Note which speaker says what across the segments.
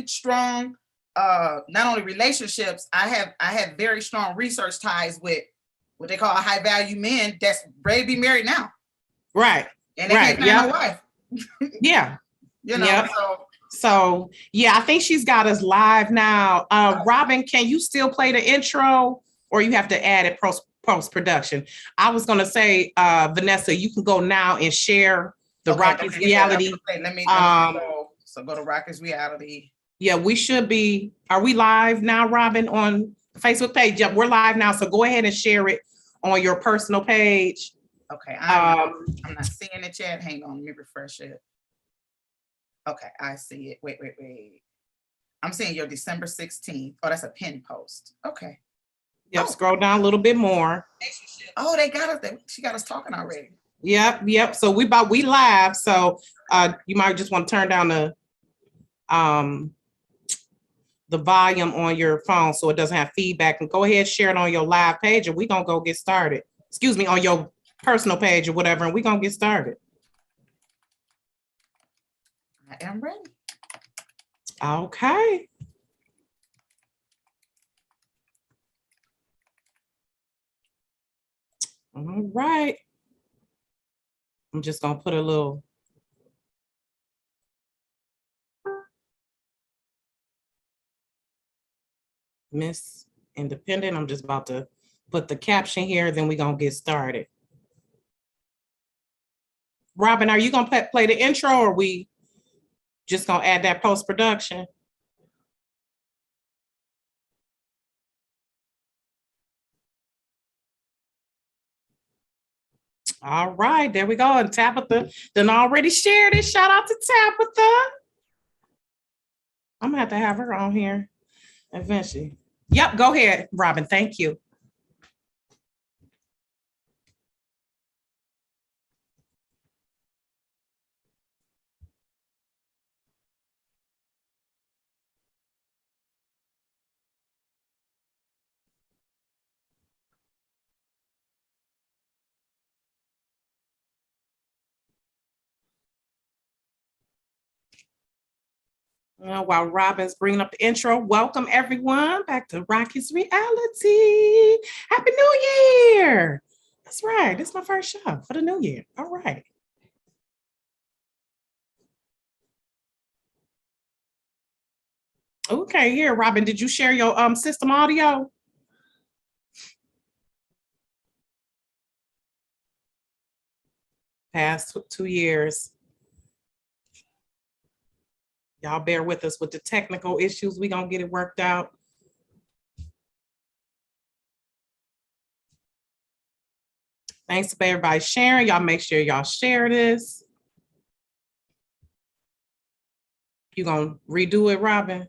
Speaker 1: strong, not only relationships, I have very strong research ties with what they call high value men that's ready to be married now.
Speaker 2: Right.
Speaker 1: And they can't find a wife.
Speaker 2: Yeah.
Speaker 1: You know,
Speaker 2: so yeah, I think she's got us live now. Robin, can you still play the intro, or you have to add it post-production? I was gonna say, Vanessa, you can go now and share the Rockies reality.
Speaker 1: Let me go. So go to Rockies reality.
Speaker 2: Yeah, we should be. Are we live now, Robin, on the Facebook page? Yep, we're live now. So go ahead and share it on your personal page.
Speaker 1: Okay, I'm not seeing it yet. Hang on, let me refresh it. Okay, I see it. Wait. I'm seeing your December 16th. Oh, that's a pin post. Okay.
Speaker 2: Yep, scroll down a little bit more.
Speaker 1: Oh, they got us. She got us talking already.
Speaker 2: Yep. So we live. So you might just want to turn down the volume on your phone so it doesn't have feedback, and go ahead, share it on your live page, and we're gonna go get started. Excuse me, on your personal page or whatever, and we're gonna get started.
Speaker 1: I am ready.
Speaker 2: Okay. All right. I'm just gonna put a little Miss Independent. I'm just about to put the caption here, then we're gonna get started. Robin, are you gonna play the intro, or are we just gonna add that post-production? All right, there we go. And Tabitha done already shared it. Shout out to Tabitha. I'm gonna have her on here eventually. Yep, go ahead, Robin. Thank you. While Robin's bringing up the intro, welcome everyone back to Rockies Reality. Happy New Year. That's right. This is my first show for the new year. All right. Okay, here, Robin, did you share your system audio? Past 2 years. Y'all bear with us with the technical issues. We're gonna get it worked out. Thanks for everybody sharing. Y'all make sure y'all share this. You gonna redo it, Robin?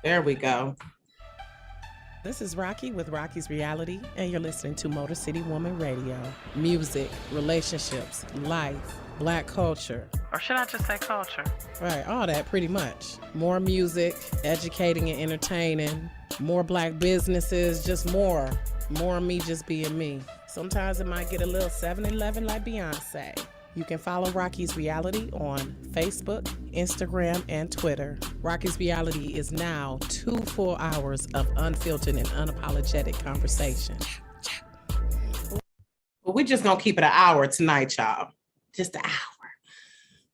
Speaker 2: There we go.
Speaker 3: This is Rocky with Rocky's Reality, and you're listening to Motor City Woman Radio. Music, relationships, life, Black culture. Or should I just say culture? Right, all that pretty much. More music, educating and entertaining, more Black businesses, just more. More me just being me. Sometimes it might get a little 7-Eleven like Beyonce. You can follow Rocky's Reality on Facebook, Instagram, and Twitter. Rocky's Reality is now 2 full hours of unfiltered and unapologetic conversation.
Speaker 2: Well, we're just gonna keep it an hour tonight, y'all. Just an hour.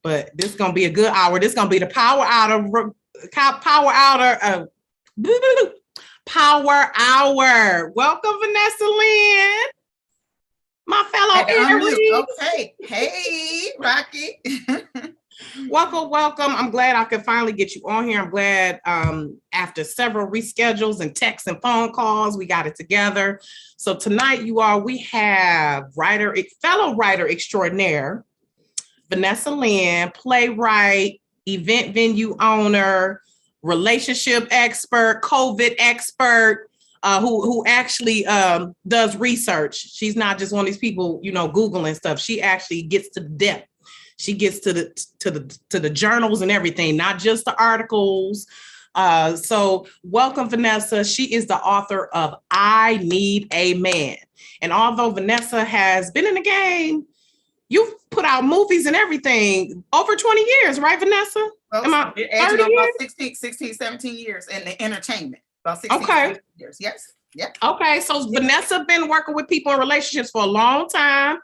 Speaker 2: But this is gonna be a good hour. This is gonna be the power hour. Power hour. Welcome, Vanessa Lynn. My fellow Aries.
Speaker 1: Okay. Hey, Rocky.
Speaker 2: Welcome. I'm glad I could finally get you on here. I'm glad after several reschedules and texts and phone calls, we got it together. So tonight, you all, we have fellow writer extraordinaire, Vanessa Lynn, playwright, event venue owner, relationship expert, COVID expert, who actually does research. She's not just one of these people, Googling stuff. She actually gets to the depth. She gets to the journals and everything, not just the articles, So welcome, Vanessa. She is the author of I Need a Man. And although Vanessa has been in the game, you've put out movies and everything over 20 years, right, Vanessa? Am I 30
Speaker 1: about
Speaker 2: years?
Speaker 1: 16, 17 years in the entertainment. About 16,
Speaker 2: Okay.
Speaker 1: 17 years. Yes. Yep.
Speaker 2: Okay. So Vanessa been working with people in relationships for a long time.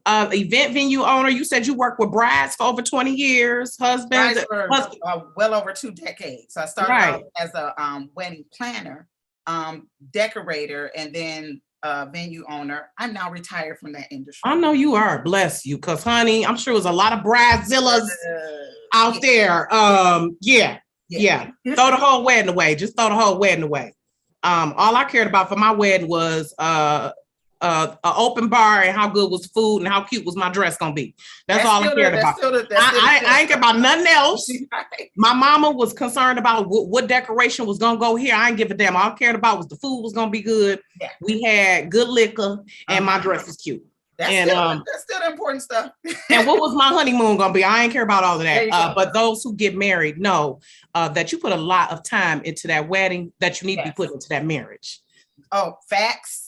Speaker 2: Event venue owner. You said you worked with brides for over 20 years. Husbands.
Speaker 1: Well over 2 decades. So I started out as a wedding planner, decorator, and then venue owner. I'm now retired from that industry.
Speaker 2: I know you are. Bless you. Because, honey, I'm sure there's a lot of bridezillas out there. Yeah. Throw the whole wedding away. Just throw the whole wedding away. All I cared about for my wedding was an open bar and how good was the food and how cute was my dress gonna be. That's all I cared about. I ain't care about nothing else. My mama was concerned about what decoration was gonna go here. I ain't give a damn. All I cared about was the food was gonna be good. Yeah. We had good liquor and my dress was cute. That's
Speaker 1: still the important stuff.
Speaker 2: And what was my honeymoon gonna be? I ain't care about all of that. But those who get married know that you put a lot of time into that wedding that you need to be put into that marriage.
Speaker 1: Oh, facts.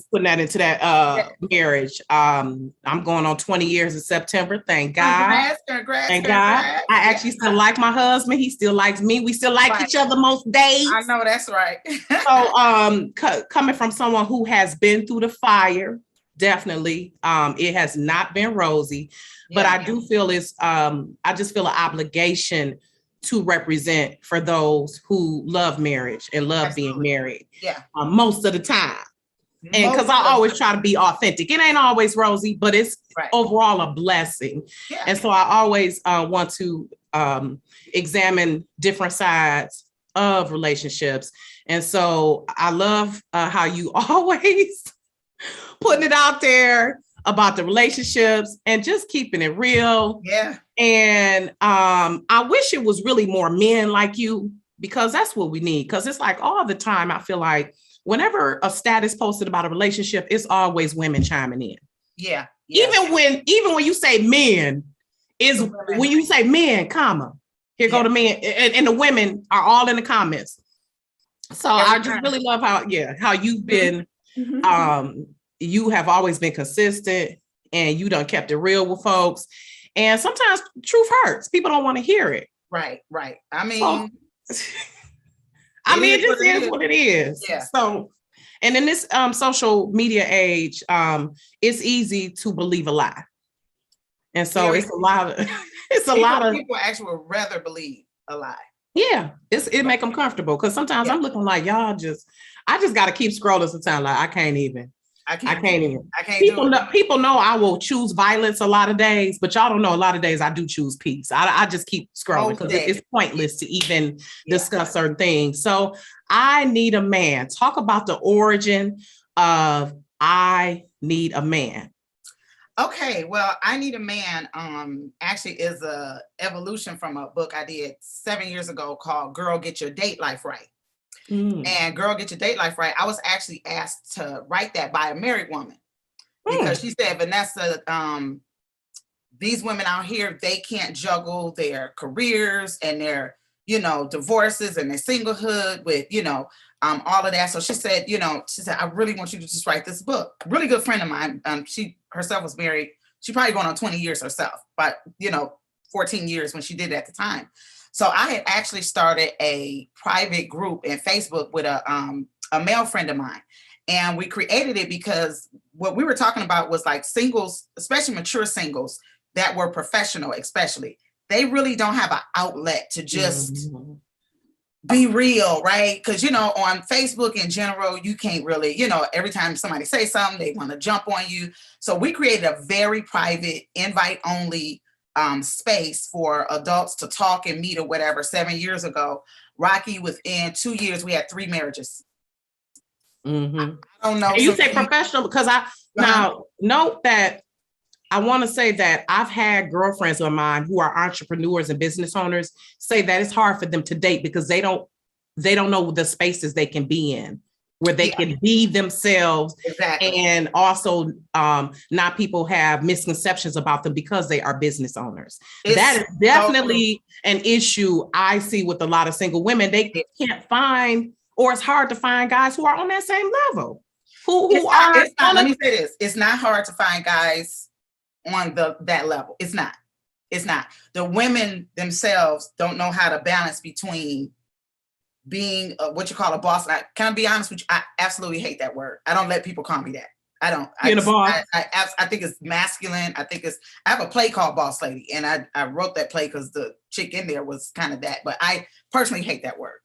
Speaker 2: Putting that into that marriage. I'm going on 20 years in September. Thank God.
Speaker 1: Congrats.
Speaker 2: Thank God. I actually still like my husband. He still likes me. We still like each other most days.
Speaker 1: I know that's right.
Speaker 2: So coming from someone who has been through the fire, definitely. It has not been rosy, but I do feel I just feel an obligation to represent for those who love marriage and love being married. Most of the time. And because I always try to be authentic. It ain't always rosy, but it's overall a blessing. Yeah. And so I always want to examine different sides of relationships. And so I love how you always putting it out there about the relationships and just keeping it real.
Speaker 1: Yeah.
Speaker 2: And I wish it was really more men like you, because that's what we need. Because it's like all the time, I feel like whenever a status posted about a relationship, it's always women chiming in.
Speaker 1: Yeah.
Speaker 2: Even when you say men, when you say men, comma, here go the men, and the women are all in the comments. So I just really love how you've been, you have always been consistent and you done kept it real with folks. And sometimes truth hurts. People don't want to hear it.
Speaker 1: Right. I mean,
Speaker 2: it just is what it is.
Speaker 1: Yeah.
Speaker 2: So, and in this social media age, it's easy to believe a lie. And so it's a lot of
Speaker 1: people actually would rather believe a lie.
Speaker 2: Yeah, it make them comfortable, because sometimes I'm looking like I just got to keep scrolling sometimes. Like I can't even. People know I will choose violence a lot of days, but y'all don't know a lot of days I do choose peace. I just keep scrolling because it's pointless to even discuss certain things. So I Need a Man. Talk about the origin of I Need a Man.
Speaker 1: Okay, well, I Need a Man actually is a evolution from a book I did 7 years ago called Girl, Get Your Date Life Right. And Girl, Get Your Date Life Right. I was actually asked to write that by a married woman because she said, Vanessa, these women out here, they can't juggle their careers and their, divorces and their singlehood with, all of that. So she said, I really want you to just write this book. Really good friend of mine. She herself was married. She probably going on 20 years herself, but 14 years when she did it at the time. So I had actually started a private group in Facebook with a male friend of mine. And we created it because what we were talking about was like singles, especially mature singles that were professional, especially. They really don't have an outlet to just be real, right? Because, on Facebook in general, you can't really, every time somebody says something, they want to jump on you. So we created a very private, invite-only space for adults to talk and meet or whatever 7 years ago. Rocky, within 2 years, we had 3 marriages. I don't know.
Speaker 2: And you say professional because now note that I want to say that I've had girlfriends of mine who are entrepreneurs and business owners say that it's hard for them to date because they don't know the spaces they can be in where they can be themselves.
Speaker 1: Exactly.
Speaker 2: And also not people have misconceptions about them because they are business owners. That is definitely an issue I see with a lot of single women. They can't find, or it's hard to find guys who are on that same level.
Speaker 1: Let me say this. It's not hard to find guys on that level. It's not. The women themselves don't know how to balance between being what you call a boss. Can I be honest with you? I absolutely hate that word. I don't let people call me that. I don't.
Speaker 2: Being a boss.
Speaker 1: I think it's masculine. I have a play called Boss Lady, and I wrote that play because the chick in there was kind of that. But I personally hate that word.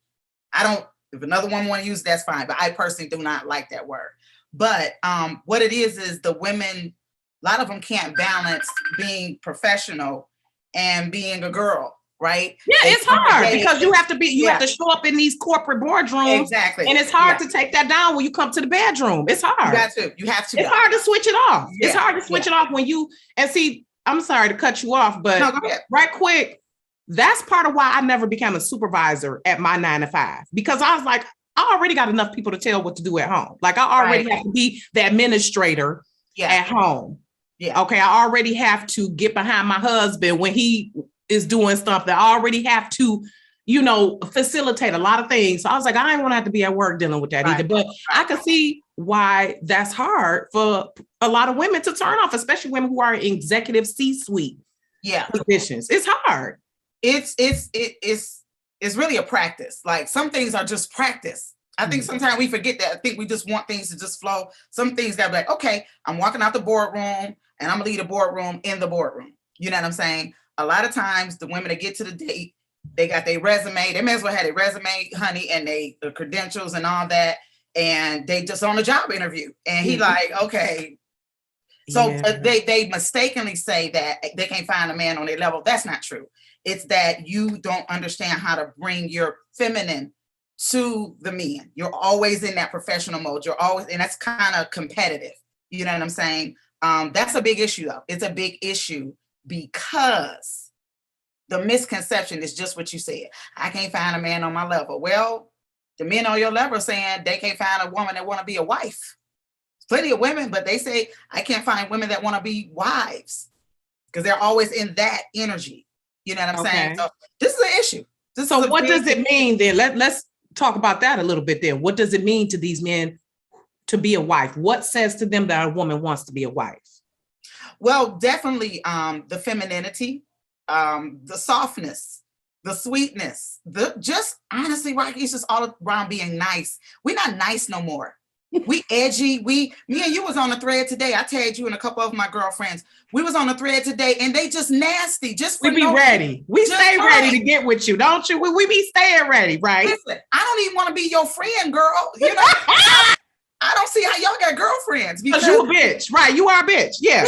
Speaker 1: I don't. If another woman want to use it, that's fine. But I personally do not like that word. But what it is the women, a lot of them can't balance being professional and being a girl. Right?
Speaker 2: Yeah, it's hard because you have to show up in these corporate boardrooms.
Speaker 1: Exactly.
Speaker 2: And it's hard to take that down when you come to the bedroom. It's hard.
Speaker 1: You have to.
Speaker 2: It's hard to switch it off. Yeah. It's hard to switch it off when you, and see, I'm sorry to cut you off, but right quick, that's part of why I never became a supervisor at my 9 to 5, because I was like, I already got enough people to tell what to do at home. Like I already have to be the administrator at home. Yeah. Okay. I already have to get behind my husband when he is doing stuff that I already have to, facilitate a lot of things. So I was like, I ain't want to have to be at work dealing with that either. But I can see why that's hard for a lot of women to turn off, especially women who are in executive C-suite positions. It's hard.
Speaker 1: It's really a practice. Like some things are just practice. I think sometimes we forget that. I think we just want things to just flow. Some things gotta be like, okay, I'm walking out the boardroom and I'm gonna leave the boardroom in the boardroom. You know what I'm saying? A lot of times the women that get to the date, they got their resume. They may as well have their resume, honey, and the credentials and all that. And they just on a job interview. And he like, okay. So they mistakenly say that they can't find a man on their level. That's not true. It's that you don't understand how to bring your feminine to the men. You're always in that professional mode. You're always, and that's kind of competitive. You know what I'm saying? That's a big issue though. It's a big issue because the misconception is just what you said. I can't find a man on my level. Well, the men on your level are saying they can't find a woman that want to be a wife. Plenty of women, but they say I can't find women that want to be wives because they're always in that energy. You know what I'm saying? So this is an issue.
Speaker 2: So what does it mean then? Let's talk about that a little bit then. What does it mean to these men to be a wife? What says to them that a woman wants to be a wife?
Speaker 1: Well, definitely the femininity, the softness, the sweetness, just honestly, Rocky, it's just all around being nice. We're not nice no more. We edgy. Me and you was on the thread today. I tagged you and a couple of my girlfriends. We was on the thread today and they just nasty.
Speaker 2: We be ready. We stay ready to get with you, don't you? We be staying ready, right?
Speaker 1: Listen, I don't even want to be your friend, girl. You know, I don't see how y'all got girlfriends.
Speaker 2: Because you a bitch, right? You are a bitch. Yeah.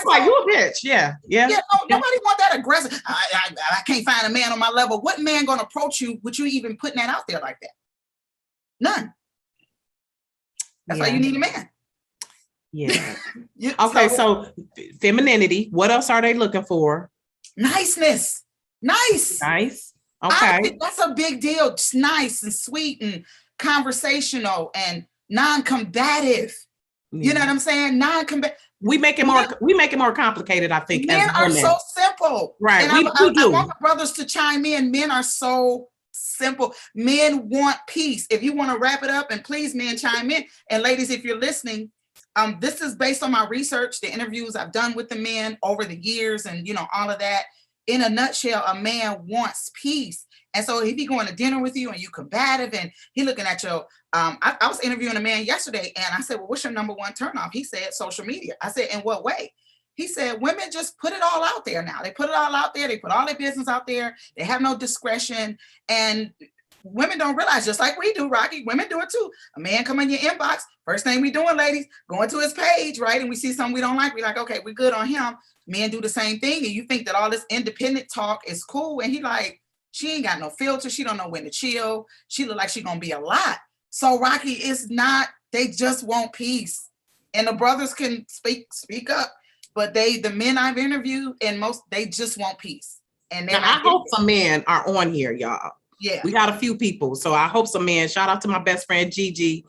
Speaker 2: Like you a bitch. Yeah.
Speaker 1: Nobody want that aggressive. I can't find a man on my level. What man gonna approach you with you even putting that out there like that? None. That's why you need a man.
Speaker 2: Yeah. Okay. So femininity. What else are they looking for?
Speaker 1: Niceness. Nice.
Speaker 2: Okay.
Speaker 1: That's a big deal. Just nice and sweet and conversational and non-combative. You know what I'm saying? Non-combative.
Speaker 2: We make it more complicated, I think.
Speaker 1: Men are so simple.
Speaker 2: Right.
Speaker 1: And I want my brothers to chime in. Men are so simple. Men want peace. If you want to wrap it up, and please, men, chime in. And ladies, if you're listening, this is based on my research, the interviews I've done with the men over the years, and all of that. In a nutshell, a man wants peace. And so if he going to dinner with you and you combative and he looking at your, I was interviewing a man yesterday and I said, well, what's your number one turnoff? He said, social media. I said, in what way? He said, women just put it all out there now. They put it all out there. They put all their business out there. They have no discretion. And women don't realize, just like we do, Rocky, women do it too. A man come in your inbox. First thing we doing, ladies, going to his page, right? And we see something we don't like. We're like, okay, we're good on him. Men do the same thing. And you think that all this independent talk is cool. And he like, she ain't got no filter. She don't know when to chill. She look like she gonna be a lot. So Rocky, it's not, they just want peace. And the brothers can speak up. But the men I've interviewed and they just want peace. And
Speaker 2: now, I hope some men are on here, y'all.
Speaker 1: Yeah.
Speaker 2: We got a few people. So I hope some men, shout out to my best friend, Gigi.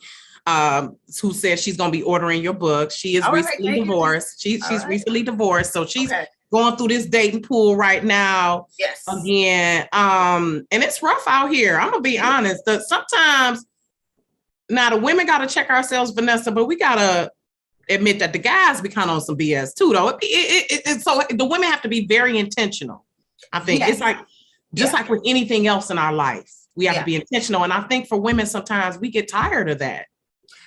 Speaker 2: who says she's going to be ordering your book. She is recently divorced. She's recently divorced. So she's going through this dating pool right now.
Speaker 1: Yes.
Speaker 2: Again. And it's rough out here. I'm going to be honest. Sometimes now the women got to check ourselves, Vanessa, but we got to admit that the guys be kind of on some BS too, though. So the women have to be very intentional. I think it's like, just like with anything else in our life, we have to be intentional. And I think for women, sometimes we get tired of that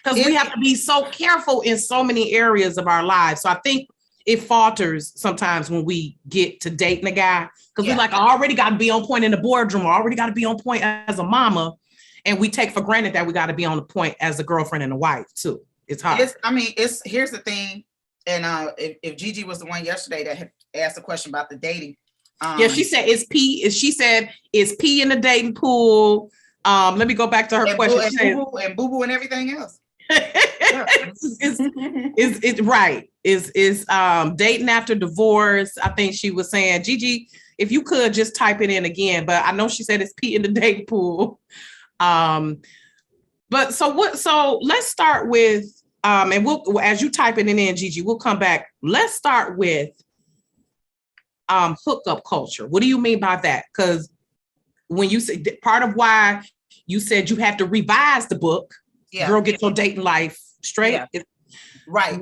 Speaker 2: because we have to be so careful in so many areas of our lives. So I think it falters sometimes when we get to dating a guy because we're like, I already got to be on point in the boardroom. I already got to be on point as a mama. And we take for granted that we got to be on the point as a girlfriend and a wife too. It's hard.
Speaker 1: Here's the thing. And if Gigi was the one yesterday that had asked a question about the dating.
Speaker 2: She said, is pee in the dating pool? Let me go back to her question.
Speaker 1: And boo-boo and everything else.
Speaker 2: It's right. Is dating after divorce. I think she was saying, Gigi, if you could just type it in again, but I know she said it's pee in the dating pool. But so let's start with, and we'll, as you type it in, Gigi, we'll come back. Let's start with hookup culture. What do you mean by that? Because when you say part of why you said you have to revise the book, Girl Get Your Dating Life Straight.
Speaker 1: Right.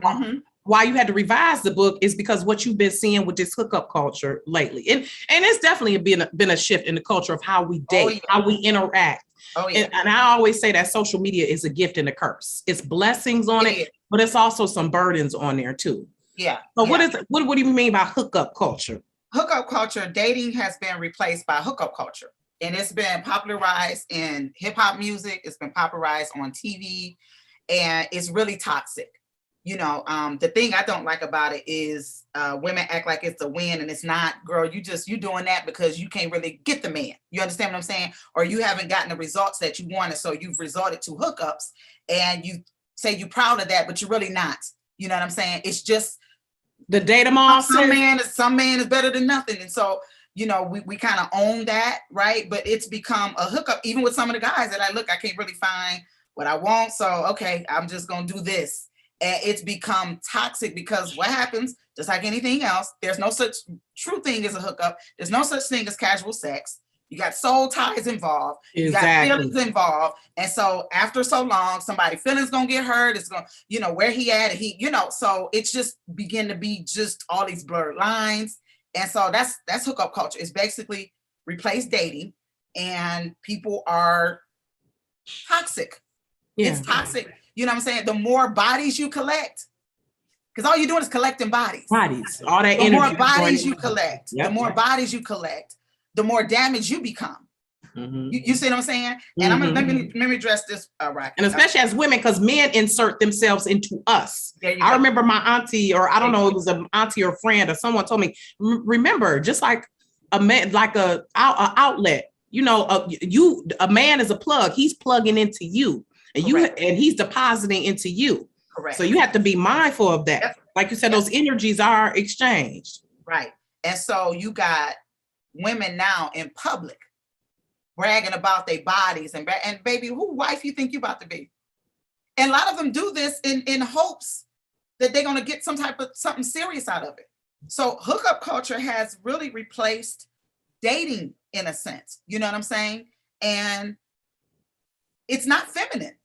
Speaker 2: Why you had to revise the book is because what you've been seeing with this hookup culture lately. And it's definitely been a shift in the culture of how we date, how we interact. And I always say that social media is a gift and a curse. It's blessings on it, but it's also some burdens on there too. So what do you mean by hookup culture?
Speaker 1: Hookup culture, dating has been replaced by hookup culture. And it's been popularized in hip hop music. It's been popularized on TV, and it's really toxic. You know, the thing I don't like about it is women act like it's a win, and it's not. Girl, you doing that because you can't really get the man. You understand what I'm saying? Or you haven't gotten the results that you wanted, so you've resorted to hookups, and you say you're proud of that, but you're really not. You know what I'm saying? It's just
Speaker 2: the data mom.
Speaker 1: Some man is better than nothing, and so you know we kind of own that, right? But it's become a hookup, even with some of the guys that I can't really find what I want, so okay, I'm just gonna do this. And it's become toxic because what happens, just like anything else, there's no such true thing as a hookup. There's no such thing as casual sex. You got soul ties involved. You got feelings involved. And so after so long, somebody's feelings going to get hurt. It's going to, where he at, so it's just begin to be just all these blurred lines. And so that's hookup culture. It's basically replaced dating, and people are toxic. It's toxic. You know what I'm saying? The more bodies you collect, because all you're doing is collecting bodies.
Speaker 2: All that energy.
Speaker 1: The more bodies you collect, the more bodies you collect, the more damage you become. You see what I'm saying? And I'm gonna let me address this right.
Speaker 2: And especially as women, because men insert themselves into us. I remember my auntie, or I don't know, it was an auntie or friend or someone told me, remember, just like a man, like a outlet. A man is a plug. He's plugging into you. And he's depositing into you. Correct. So you have to be mindful of that. Yep. Like you said, those energies are exchanged.
Speaker 1: Right. And so you got women now in public bragging about their bodies and baby, who wife you think you about to be? And a lot of them do this in hopes that they're going to get something serious out of it. So hookup culture has really replaced dating in a sense. You know what I'm saying? And it's not feminine.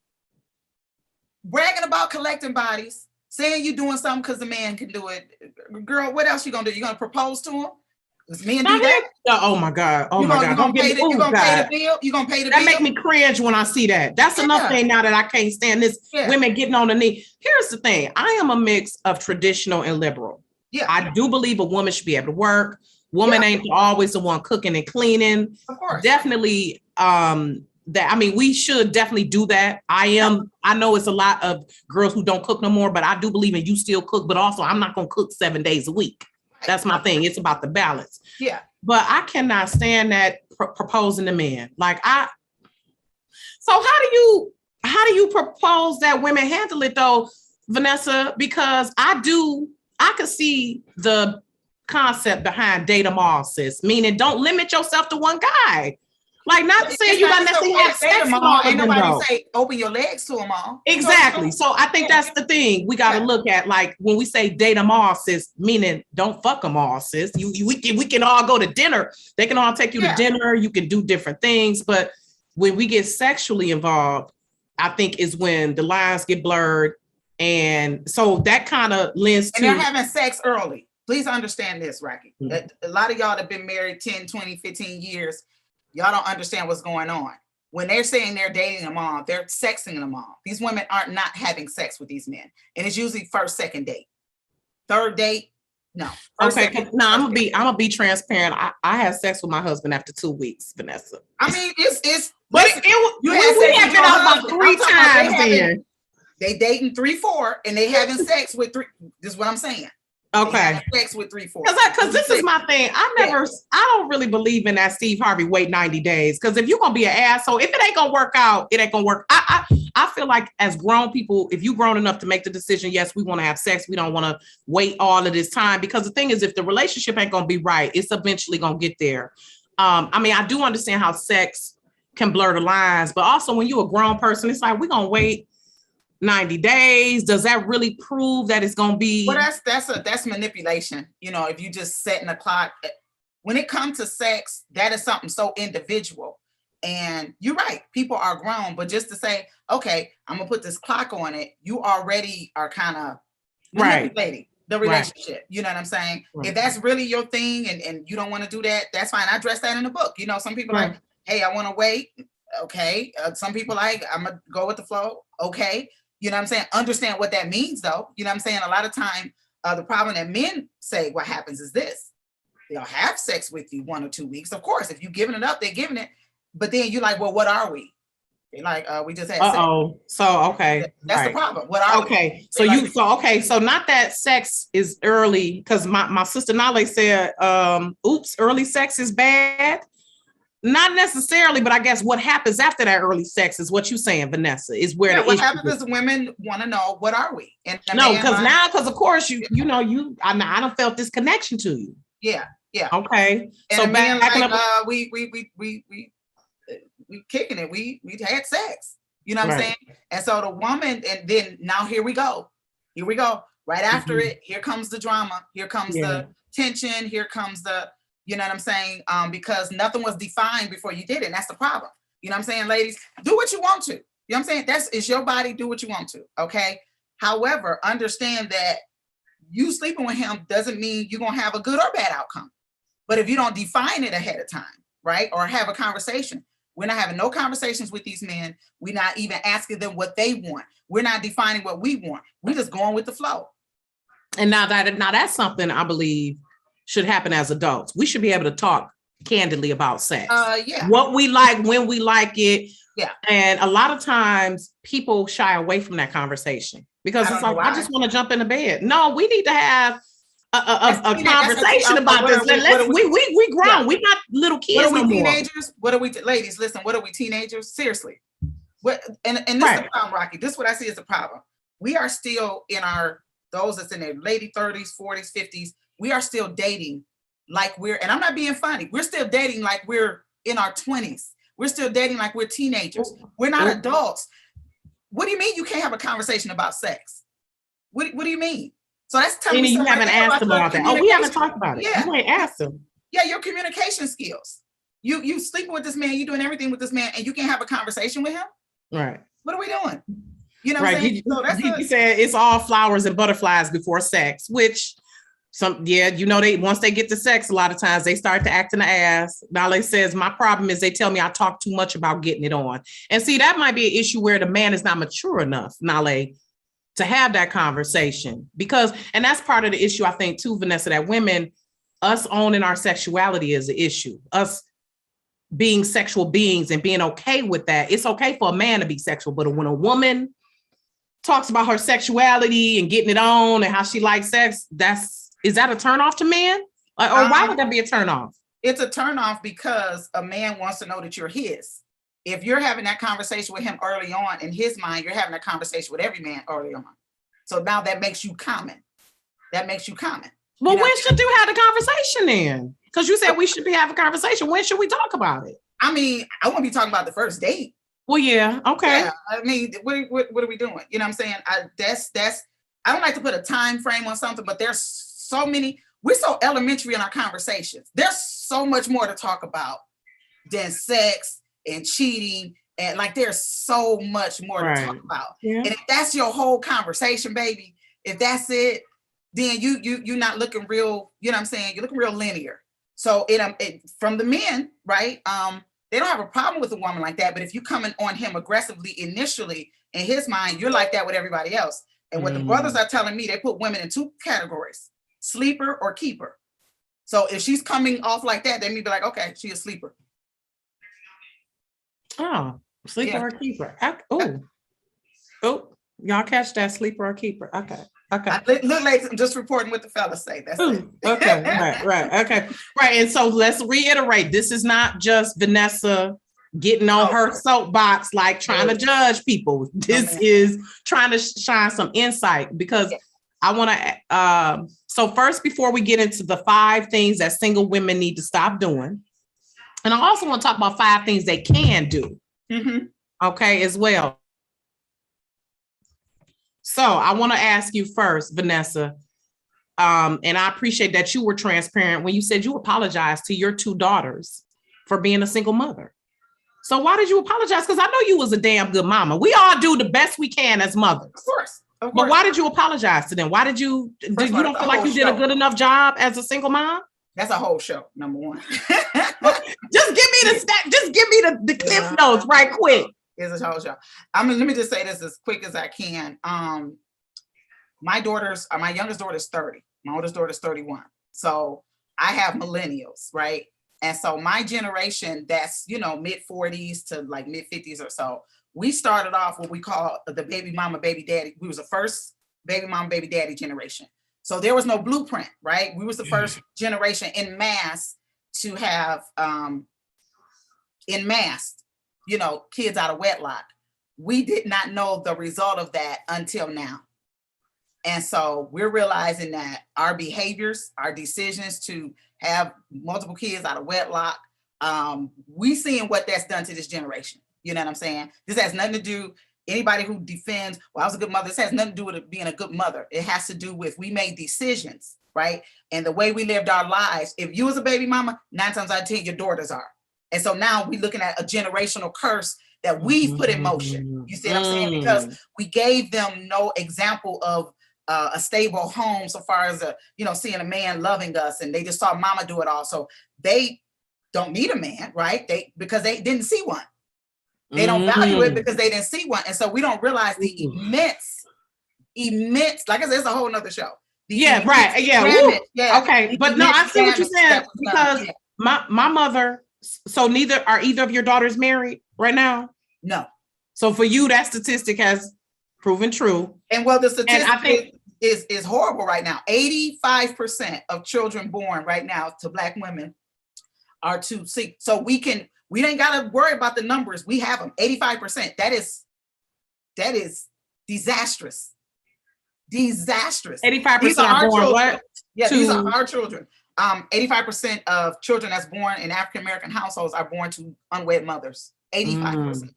Speaker 1: Bragging about collecting bodies, saying you're doing something because the man can do it. Girl, what else you gonna do? You gonna propose to him? Does men do that?
Speaker 2: Oh my God.
Speaker 1: You gonna pay the bill? You gonna pay the bill?
Speaker 2: That make me cringe when I see that. That's another thing now that I can't stand this. Women getting on the knee. Here's the thing. I am a mix of traditional and liberal. I do believe a woman should be able to work. Woman ain't always the one cooking and cleaning.
Speaker 1: Of course.
Speaker 2: Definitely we should definitely do that. I know it's a lot of girls who don't cook no more, but I do believe in you still cook, but also I'm not going to cook 7 days a week. That's my thing. It's about the balance.
Speaker 1: Yeah.
Speaker 2: But I cannot stand that proposing to men. So how do you propose that women handle it though, Vanessa? Because I could see the concept behind date them all, sis, meaning don't limit yourself to one guy. Like, not saying you gotta necessarily have sex with all
Speaker 1: Ain't
Speaker 2: of them,
Speaker 1: nobody
Speaker 2: though.
Speaker 1: say open your legs to them all.
Speaker 2: Exactly. So I think that's the thing we got to look at. Like when we say date them all, sis, meaning don't fuck them all, sis. We can all go to dinner. They can all take you to dinner. You can do different things. But when we get sexually involved, I think is when the lines get blurred. And so that kind of lends to.
Speaker 1: And they're having sex early. Please understand this, Rocky. A lot of y'all that have been married 10, 20, 15 years, y'all don't understand what's going on. When they're saying they're dating them all, they're sexing them all. These women are not having sex with these men. And it's usually first, second date. Third date, no.
Speaker 2: Okay, no, I'm gonna be transparent. I had sex with my husband after 2 weeks, Vanessa.
Speaker 1: I mean, it's
Speaker 2: but we have been out about 3 times then.
Speaker 1: They dating 3, 4, and they having sex with 3. This is what I'm saying.
Speaker 2: Okay.
Speaker 1: Sex with 3, 4.
Speaker 2: Because this is my thing. I don't really believe in that Steve Harvey wait 90 days. Because if you're gonna be an asshole, if it ain't gonna work out, it ain't gonna work. I feel like as grown people, if you grown enough to make the decision, yes, we want to have sex. We don't want to wait all of this time. Because the thing is, if the relationship ain't gonna be right, it's eventually gonna get there. I mean, I do understand how sex can blur the lines, but also when you're a grown person, it's like we're gonna wait 90 days. Does that really prove that it's going to be?
Speaker 1: Well, that's manipulation. You know, if you just setting a clock. When it comes to sex, that is something so individual. And you're right, people are grown, but just to say, okay, I'm gonna put this clock on it, you already are kind of manipulating the relationship. Right. You know what I'm saying? Right. If that's really your thing and you don't want to do that, that's fine. I address that in the book. You know, some people like, hey, I want to wait. Okay. Some people like, I'm gonna go with the flow. Okay. You know what I'm saying? Understand what that means, though. You know what I'm saying? A lot of time, the problem that men say what happens is this. They'll have sex with you 1 or 2 weeks. Of course, if you're giving it up, they're giving it. But then you're like, well, what are we? They're like, we just had sex.
Speaker 2: So, okay.
Speaker 1: That's the problem. What are we?
Speaker 2: So not that sex is early, because my sister Nale said, early sex is bad. Not necessarily, but I guess what happens after that early sex is what you're saying, Vanessa, is where
Speaker 1: what happens is women want to know, what are we? And
Speaker 2: because of course I don't felt this connection to you.
Speaker 1: Yeah.
Speaker 2: Okay.
Speaker 1: And so back like, we kicking it. We had sex. You know what I'm saying? And so the woman, and then now here we go. Right after it, here comes the drama. Here comes the tension. Here comes the. You know what I'm saying? Because nothing was defined before you did it. And that's the problem. You know what I'm saying, ladies? Do what you want to. You know what I'm saying? It's your body. Do what you want to. Okay. However, understand that you sleeping with him doesn't mean you're going to have a good or bad outcome. But if you don't define it ahead of time, right? Or have a conversation. We're not having no conversations with these men. We're not even asking them what they want. We're not defining what we want. We're just going with the flow.
Speaker 2: And now that's something I believe should happen as adults. We should be able to talk candidly about sex. What we like, when we like it.
Speaker 1: Yeah.
Speaker 2: And a lot of times people shy away from that conversation because it's like, I just want to jump into bed. No, we need to have a conversation about this. We grown. Yeah. We're not little kids no more.
Speaker 1: Teenagers? What are we, ladies, listen, what are we, teenagers? Seriously. And this is the problem, Rocky. This is what I see as the problem. We are still those that's in their late 30s, 40s, 50s, we are still dating like and I'm not being funny. We're still dating like we're in our 20s. We're still dating like we're teenagers. We're not adults. What do you mean you can't have a conversation about sex? What do you mean? So that's telling me
Speaker 2: you haven't asked them about that. Oh, we haven't talked about it. Yeah. You ain't asked them.
Speaker 1: Yeah, your communication skills. You sleeping with this man, you doing everything with this man, and you can't have a conversation with him?
Speaker 2: Right.
Speaker 1: What are we doing? You know what I'm saying?
Speaker 2: You said it's all flowers and butterflies before sex, which once they get to sex, a lot of times they start to act in the ass. Nale says, my problem is they tell me I talk too much about getting it on. And see, that might be an issue where the man is not mature enough, Nale, to have that conversation. And that's part of the issue, I think, too, Vanessa, that women, us owning our sexuality is the issue. Us being sexual beings and being okay with that. It's okay for a man to be sexual, but when a woman talks about her sexuality and getting it on and how she likes sex, is that a turnoff to men? Or why would that be a turnoff?
Speaker 1: It's a turnoff because a man wants to know that you're his. If you're having that conversation with him early on, in his mind, you're having a conversation with every man early on. So now that makes you common. Well, when
Speaker 2: should you have the conversation then? Because you said we should be having a conversation. When should we talk about it?
Speaker 1: I mean, I won't be talking about the first date.
Speaker 2: Well, yeah, okay.
Speaker 1: Yeah, I mean, what are we doing? You know what I'm saying? I don't like to put a time frame on something, but there's so many. We're so elementary in our conversations. There's so much more to talk about than sex and cheating, and like there's so much more to talk about. Yeah. And if that's your whole conversation, baby, if that's it, then you're not looking real. You know what I'm saying? You're looking real linear. So from the men, right? They don't have a problem with a woman like that, but if you coming on him aggressively initially, in his mind, you're like that with everybody else. And what the brothers are telling me, they put women in 2 categories: sleeper or keeper. So if she's coming off like that, they may be like, okay, she a sleeper.
Speaker 2: Oh, sleeper or keeper. Oh, y'all catch that, sleeper or keeper. Okay.
Speaker 1: Look like I'm just reporting what the fellas say. That's it.
Speaker 2: Okay, right. Okay, right. And so let's reiterate: this is not just Vanessa getting on her soapbox, like trying to judge people. This is trying to shine some insight, because I want to. So first, before we get into the 5 things that single women need to stop doing, and I also want to talk about 5 things they can do. Okay, as well. So I want to ask you first, Vanessa, and I appreciate that you were transparent when you said you apologized to your 2 daughters for being a single mother. So why did you apologize? Because I know you was a damn good mama. We all do the best we can as mothers.
Speaker 1: Of course.
Speaker 2: But why did you apologize to them? Why did you? You don't feel like you did a good enough job as a single mom?
Speaker 1: That's a whole show, number 1.
Speaker 2: Just give me the stat. Just give me the cliff notes right quick.
Speaker 1: It's a whole show. Let me just say this as quick as I can. My youngest daughter is 30. My oldest daughter is 31. So I have millennials, right? And so my generation, that's, mid 40s to like mid 50s or so, we started off what we call the baby mama, baby daddy. We was the first baby mama, baby daddy generation. So there was no blueprint, right? We was the first generation en masse to have, kids out of wedlock. We did not know the result of that until now. And so we're realizing that our behaviors, our decisions to have multiple kids out of wedlock, we seeing what that's done to this generation. You know what I'm saying? This has nothing to do, anybody who defends, well, I was a good mother, this has nothing to do with it being a good mother. It has to do with, we made decisions, right? And the way we lived our lives. If you was a baby mama, 9 times out of 10, your daughters are. And so now we're looking at a generational curse that we've put in motion. You see what I'm saying? Because we gave them no example of a stable home, so far as seeing a man loving us, and they just saw mama do it all. So they don't need a man, right? Because they didn't see one. They don't value it because they didn't see one. And so we don't realize the immense, like I said, it's a whole nother show.
Speaker 2: Right. Yeah. Okay. But no, I see what you're saying, because my mother, so are either of your daughters married right now?
Speaker 1: No.
Speaker 2: So for you, that statistic has proven true.
Speaker 1: And well, the statistic I think is horrible right now. 85% of children born right now to Black women are to see. So we ain't got to worry about the numbers. We have them. 85%. That is disastrous.
Speaker 2: 85% are born what?
Speaker 1: Yeah, these are our children. 85% of children that's born in African-American households are born to unwed mothers. 85%.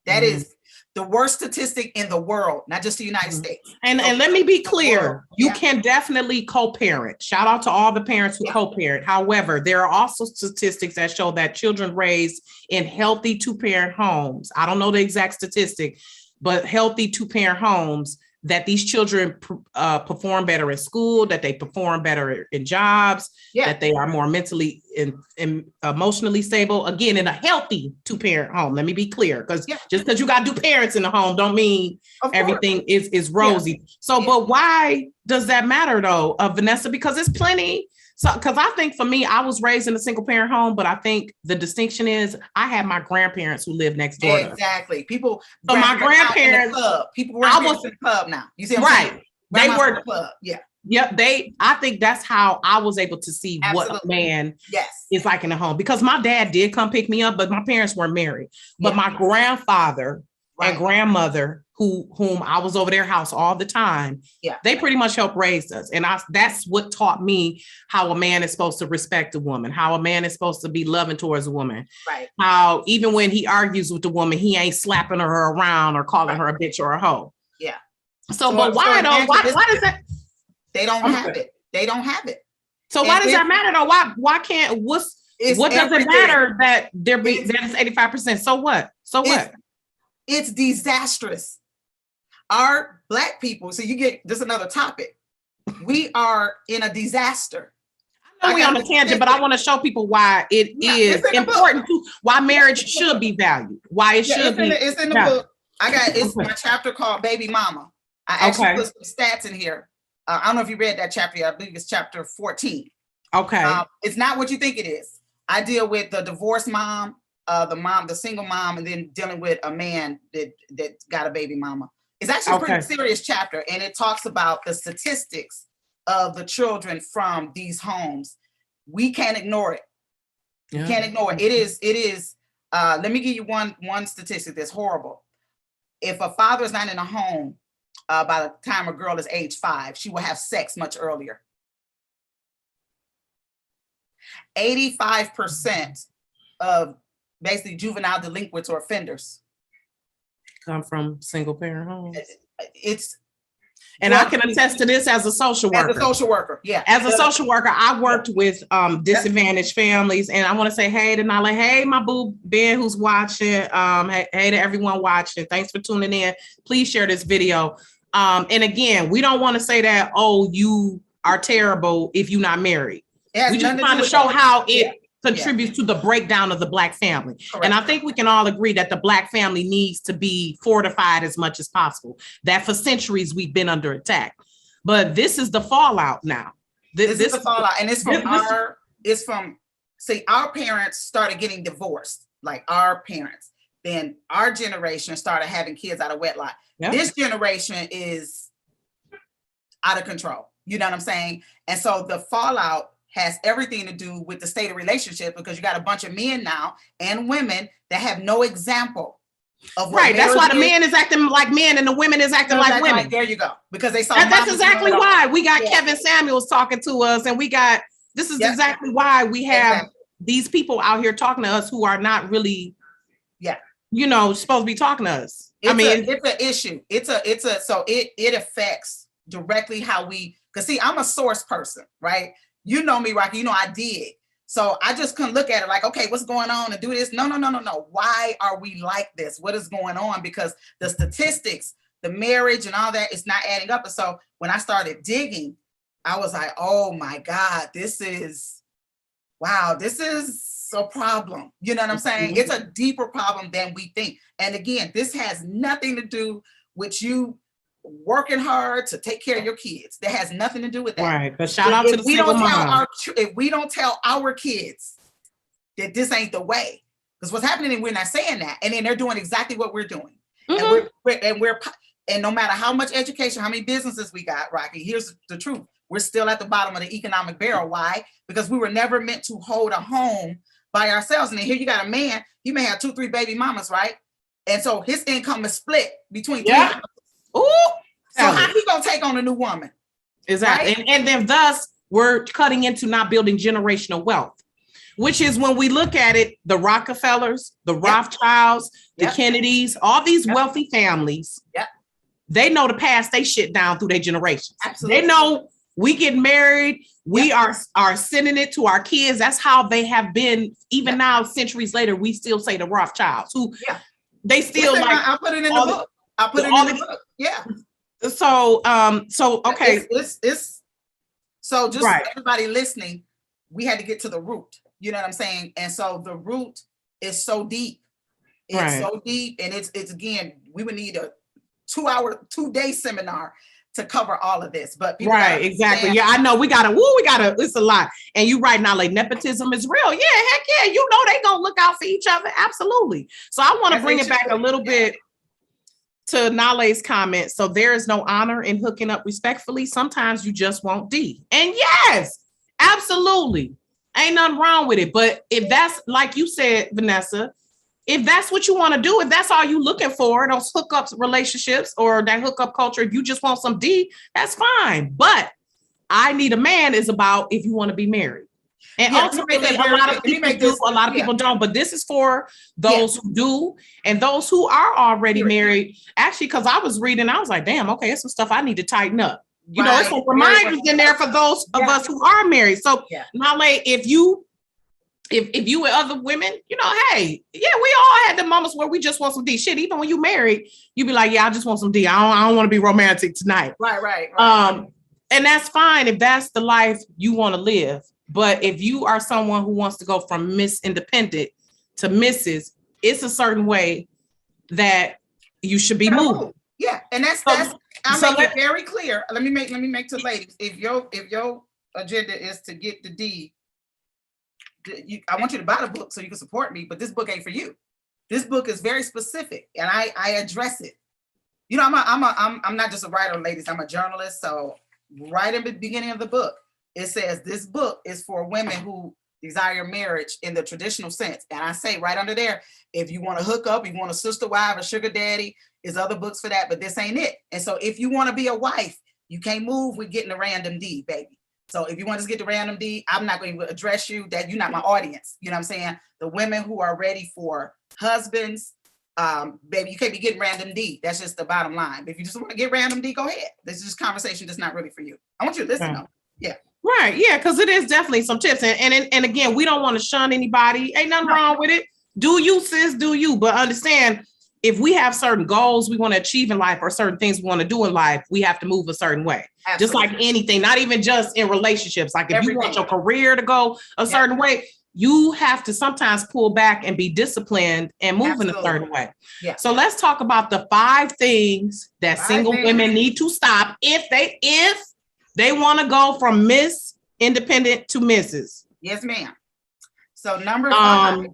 Speaker 1: That is the worst statistic in the world, not just the United States.
Speaker 2: And let me be clear, you can definitely co-parent. Shout out to all the parents who co-parent. However, there are also statistics that show that children raised in healthy 2-parent homes, I don't know the exact statistic, but healthy 2-parent homes, that these children perform better in school, that they perform better in jobs, that they are more mentally and emotionally stable. Again, in a healthy 2-parent home. Let me be clear, because just because you got 2 parents in the home don't mean everything is rosy. So, but why does that matter though, Vanessa? Because it's plenty. So, because I think for me, I was raised in a single parent home, but I think the distinction is I had my grandparents who lived next door.
Speaker 1: Exactly.
Speaker 2: So my grandparents,
Speaker 1: people were in the club now. You see what I'm saying?
Speaker 2: They were
Speaker 1: the club. Yeah.
Speaker 2: Yep. I think that's how I was able to see what a man is like in a home, because my dad did come pick me up, but my parents weren't married. But my grandfather and grandmother whom I was over their house all the time.
Speaker 1: Yeah.
Speaker 2: They pretty much helped raise us. And that's what taught me how a man is supposed to respect a woman, how a man is supposed to be loving towards a woman.
Speaker 1: Right.
Speaker 2: How even when he argues with the woman, he ain't slapping her around or calling her a bitch or a hoe.
Speaker 1: Yeah.
Speaker 2: But why though? Why does that?
Speaker 1: They don't have it. They don't have it.
Speaker 2: So why does that matter though? Why can't what does it matter that that is 85%? So what? So what?
Speaker 1: It's disastrous. Our Black people, so you get this another topic. We are in a disaster.
Speaker 2: I know we're on a tangent, but I want to show people why it is important to why marriage should be valued. Why it should be.
Speaker 1: It's in the book. It's my chapter called Baby Mama. I actually put some stats in here. I don't know if you read that chapter yet. I believe it's chapter 14.
Speaker 2: Okay.
Speaker 1: It's not what you think it is. I deal with the divorced mom, the single mom, and then dealing with a man that got a baby mama. It's actually a pretty serious chapter, and it talks about the statistics of the children from these homes. We can't ignore it. Yeah. We can't ignore it. It is. Let me give you one statistic that's horrible. If a father is not in a home by the time a girl is age 5, she will have sex much earlier. 85% of basically juvenile delinquents or offenders
Speaker 2: come from single parent homes.
Speaker 1: And
Speaker 2: I can attest to this as a social worker.
Speaker 1: As a social worker, yeah.
Speaker 2: As a social worker, I worked with disadvantaged families, and I want to say hey to Nala, hey my boo Ben who's watching, hey to everyone watching. Thanks for tuning in. Please share this video. And again, we don't want to say that you are terrible if you're not married. We just trying to show how it contributes to the breakdown of the Black family. Correct. And I think we can all agree that the Black family needs to be fortified as much as possible, that for centuries we've been under attack. But this is the fallout now.
Speaker 1: This is the fallout. And it's from our parents started getting divorced, like our parents. Then our generation started having kids out of wedlock. Yep. This generation is out of control. You know what I'm saying? And so the fallout has everything to do with the state of relationship, because you got a bunch of men now and women that have no example of what
Speaker 2: that's why the man is acting like men and the women is acting like women.
Speaker 1: Right, there you go. Because they saw
Speaker 2: that's exactly why we got Kevin Samuels talking to us, and this is exactly why we have these people out here talking to us who are not really supposed to be talking to us.
Speaker 1: It's an issue. So it affects directly how because I'm a source person, right? You know me, Rocky, I did. So I just couldn't look at it like, okay, what's going on and do this? No. Why are we like this? What is going on? Because the statistics, the marriage and all that is not adding up. And so when I started digging, I was like, oh my God, this is a problem. You know what I'm saying? Mm-hmm. It's a deeper problem than we think. And again, this has nothing to do with you working hard to take care of your kids. That has nothing to do with that.
Speaker 2: Right. But shout out to the single mom.
Speaker 1: If we don't tell our kids that this ain't the way, because what's happening is we're not saying that, and then they're doing exactly what we're doing. Mm-hmm. And no matter how much education, how many businesses we got, Rocky, here's the truth. We're still at the bottom of the economic barrel. Why? Because we were never meant to hold a home by ourselves. And then here you got a man, he may have 2-3 baby mamas, right? And so his income is split between three. Ooh, so how he gonna take on a new woman?
Speaker 2: Exactly. Right? And then thus we're cutting into not building generational wealth, which is when we look at it, the Rockefellers, the Rothschilds, the Kennedys, all these wealthy families, they know to pass they shit down through their generations. Absolutely. They know we get married, we are sending it to our kids. That's how they have been. Even now, centuries later, we still say the Rothschilds, who they still
Speaker 1: I put it in the book. I put it in the book. Yeah.
Speaker 2: So okay.
Speaker 1: It's so just everybody listening, we had to get to the root. You know what I'm saying? And so the root is so deep. It's so deep, and it's again, we would need a 2-day seminar to cover all of this. But
Speaker 2: exactly. Yeah, I know we gotta, it's a lot. And you're right now, like nepotism is real. Yeah, heck yeah, they gonna look out for each other. Absolutely. So I want to bring it back a little bit to Nale's comment. So there is no honor in hooking up respectfully. Sometimes you just want D. And yes, absolutely. Ain't nothing wrong with it. But if that's like you said, Vanessa, if that's what you want to do, if that's all you looking for, those hookups relationships or that hookup culture, if you just want some D, that's fine. But I Need a Man is about if you want to be married. And ultimately, a lot of people do, a lot of people don't. But this is for those who do and those who are already married. Actually, because I was reading, I was like, damn, okay, it's some stuff I need to tighten up. You know, it's some reminders in there for those of us who are married. So, Nale, if you with other women, you know, hey, we all had the moments where we just want some D. Shit, even when you married, you be like, I just want some D. I don't want to be romantic tonight.
Speaker 1: Right.
Speaker 2: And that's fine if that's the life you want to live. But if you are someone who wants to go from Miss Independent to Mrs., it's a certain way that you should be moving.
Speaker 1: Yeah, and that's I make it very clear. Let me make to ladies. If your agenda is to get the D, I want you to buy the book so you can support me, but this book ain't for you. This book is very specific, and I address it. You know, I'm not just a writer, ladies. I'm a journalist. So right in the beginning of the book, it says this book is for women who desire marriage in the traditional sense. And I say right under there, if you want to hook up, you want a sister wife, a sugar daddy, there's other books for that, but this ain't it. And so if you want to be a wife, you can't move with getting a random D, baby. So if you want to get the random D, I'm not going to address you, that you're not my audience. You know what I'm saying? The women who are ready for husbands, baby, you can't be getting random D. That's just the bottom line. But if you just want to get random D, go ahead. This is just conversation that's not really for you. I want you to listen though. Yeah.
Speaker 2: Right. Yeah. Because it is definitely some tips. And again, we don't want to shun anybody. Ain't nothing wrong with it. Do you, sis, do you. But understand, if we have certain goals we want to achieve in life or certain things we want to do in life, we have to move a certain way. Absolutely. Just like anything, not even just in relationships. Like if you want your career to go a certain way, you have to sometimes pull back and be disciplined and move in a certain way. Yeah. So let's talk about the 5 things that single women need to stop if they want to go from Miss Independent to Mrs.
Speaker 1: Yes, ma'am. So number 5.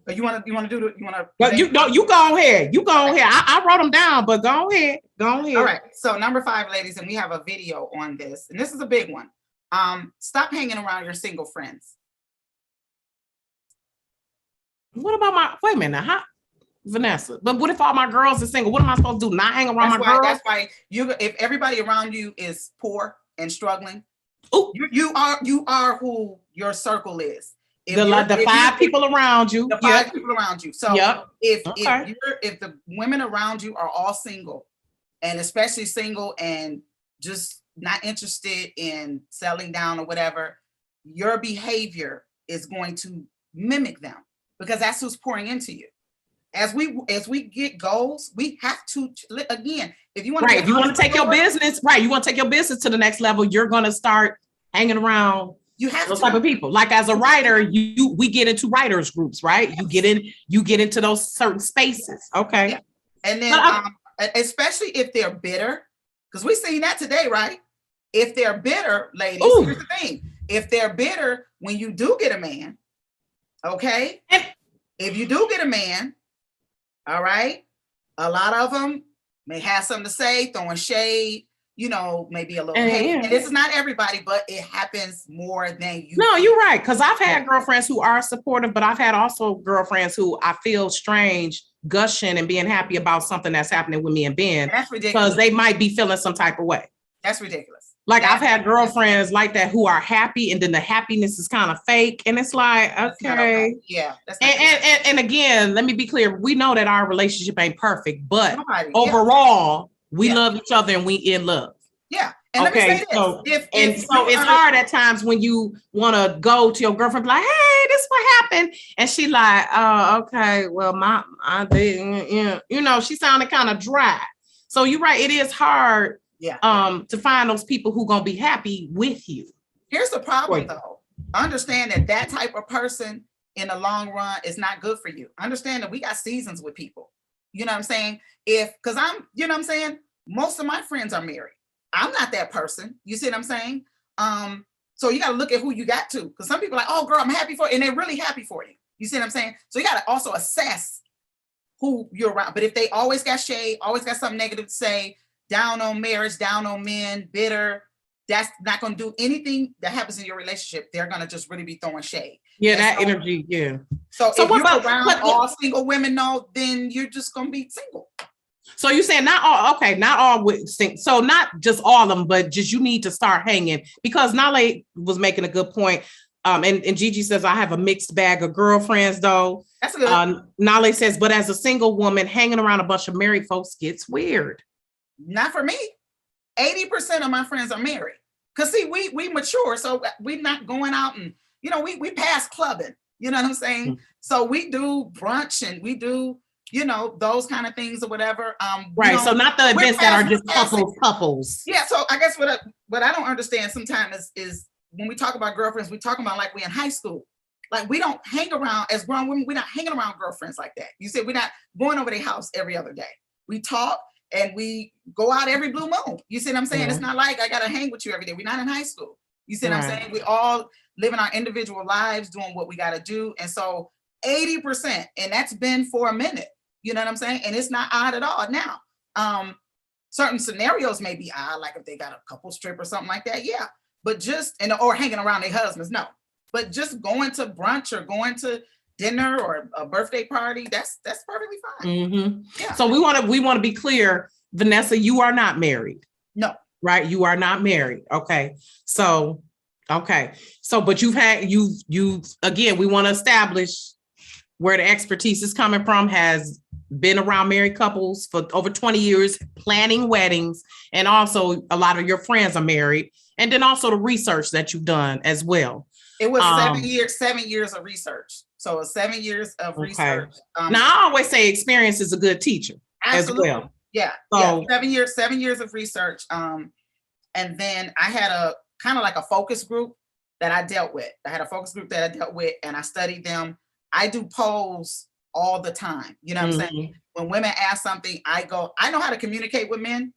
Speaker 1: You want to do the, you want to?
Speaker 2: But you go ahead. You go ahead. I wrote them down, but go ahead. Go ahead.
Speaker 1: All right. So number 5, ladies, and we have a video on this, and this is a big one. Stop hanging around your single friends.
Speaker 2: What about wait a minute, Vanessa? But what if all my girls are single? What am I supposed to do? Not hang around my girls?
Speaker 1: That's why if everybody around you is poor and struggling, you are who your circle is.
Speaker 2: The 5 people around you.
Speaker 1: The 5 people around you. So if the women around you are all single, and especially single and just not interested in settling down or whatever, your behavior is going to mimic them, because that's who's pouring into you. As we get goals, we have to, again, if you want to,
Speaker 2: if you want to take your business, you want to take your business to the next level, you're going to start hanging around those type of people. Like as a writer, we get into writers groups, right? Yes. You get into those certain spaces. Okay. Yeah.
Speaker 1: And then especially if they're bitter, because we seen that today, right? If they're bitter, ladies, here's the thing. If they're bitter when you do get a man, okay? If you do get a man, all right, a lot of them may have something to say, throwing shade, you know, maybe a little hate. And this is not everybody, but it happens more than you.
Speaker 2: No, you're right. Because I've had girlfriends who are supportive, but I've had also girlfriends who I feel strange gushing and being happy about something that's happening with me and Ben.
Speaker 1: That's ridiculous.
Speaker 2: Because they might be feeling some type of way.
Speaker 1: That's ridiculous.
Speaker 2: Like I've had girlfriends like that who are happy, and then the happiness is kind of fake. And it's like, okay.
Speaker 1: Yeah.
Speaker 2: And again, let me be clear. We know that our relationship ain't perfect, but overall, we love each other and we in love.
Speaker 1: Yeah. And let me say this.
Speaker 2: So it's hard at times when you want to go to your girlfriend, be like, hey, this is what happened. And she like, oh, okay, well, you know, she sounded kind of dry. So you're right. It is hard to find those people who gonna be happy with you.
Speaker 1: Here's the problem though. Understand that type of person in the long run is not good for you. Understand that we got seasons with people. You know what I'm saying? Because I'm, you know what I'm saying? Most of my friends are married. I'm not that person. You see what I'm saying? So you got to look at who you got to. Because some people are like, oh, girl, I'm happy for you. And they're really happy for you. You see what I'm saying? So you got to also assess who you're around. But if they always got shade, always got something negative to say, down on marriage, down on men, bitter, that's not going to do anything that happens in your relationship. They're going to just really be throwing shade.
Speaker 2: Yeah, that energy. Yeah.
Speaker 1: So if you're around all single women, then you're just going to be single.
Speaker 2: So you're saying not all, okay, not all with so not just all of them, but just you need to start hanging, because Nale was making a good point. And Gigi says, I have a mixed bag of girlfriends though.
Speaker 1: That's good.
Speaker 2: Nale says, but as a single woman, hanging around a bunch of married folks gets weird.
Speaker 1: Not for me. 80% of my friends are married. Cause see, we mature, so we're not going out and, you know, we pass clubbing, you know what I'm saying? Mm-hmm. So we do brunch and we do, you know, those kind of things or whatever.
Speaker 2: Right.
Speaker 1: You know,
Speaker 2: so not the events that are just couples.
Speaker 1: Yeah. So I guess what I don't understand sometimes is when we talk about girlfriends, we talk about like we in high school. Like we don't hang around as grown women. We're not hanging around girlfriends like that. You said we're not going over their house every other day. We talk and we go out every blue moon. You see what I'm saying? Mm-hmm. It's not like I got to hang with you every day. We're not in high school. You see what I'm saying? We all living our individual lives, doing what we got to do. And so 80%, and that's been for a minute. You know what I'm saying? And it's not odd at all. Now, certain scenarios may be odd, like if they got a couple trip or something like that. Yeah. But just, or hanging around their husbands, no. But just going to brunch or going to dinner or a birthday party, that's perfectly fine. Mm-hmm.
Speaker 2: Yeah. So we want to be clear, Vanessa, you are not married.
Speaker 1: No.
Speaker 2: Right? You are not married. Okay. So, but you've again, we want to establish where the expertise is coming from, has been around married couples for over 20 years, planning weddings, and also a lot of your friends are married, and then also the research that you've done as well.
Speaker 1: It was 7 years of research. So 7 years of research.
Speaker 2: Now I always say experience is a good teacher. Absolutely. As well.
Speaker 1: Yeah. So, yeah. 7 years of research. And then I had a kind of like a focus group that I dealt with. I had a focus group that I dealt with and I studied them. I do polls all the time. You know what I'm saying? When women ask something, I know how to communicate with men.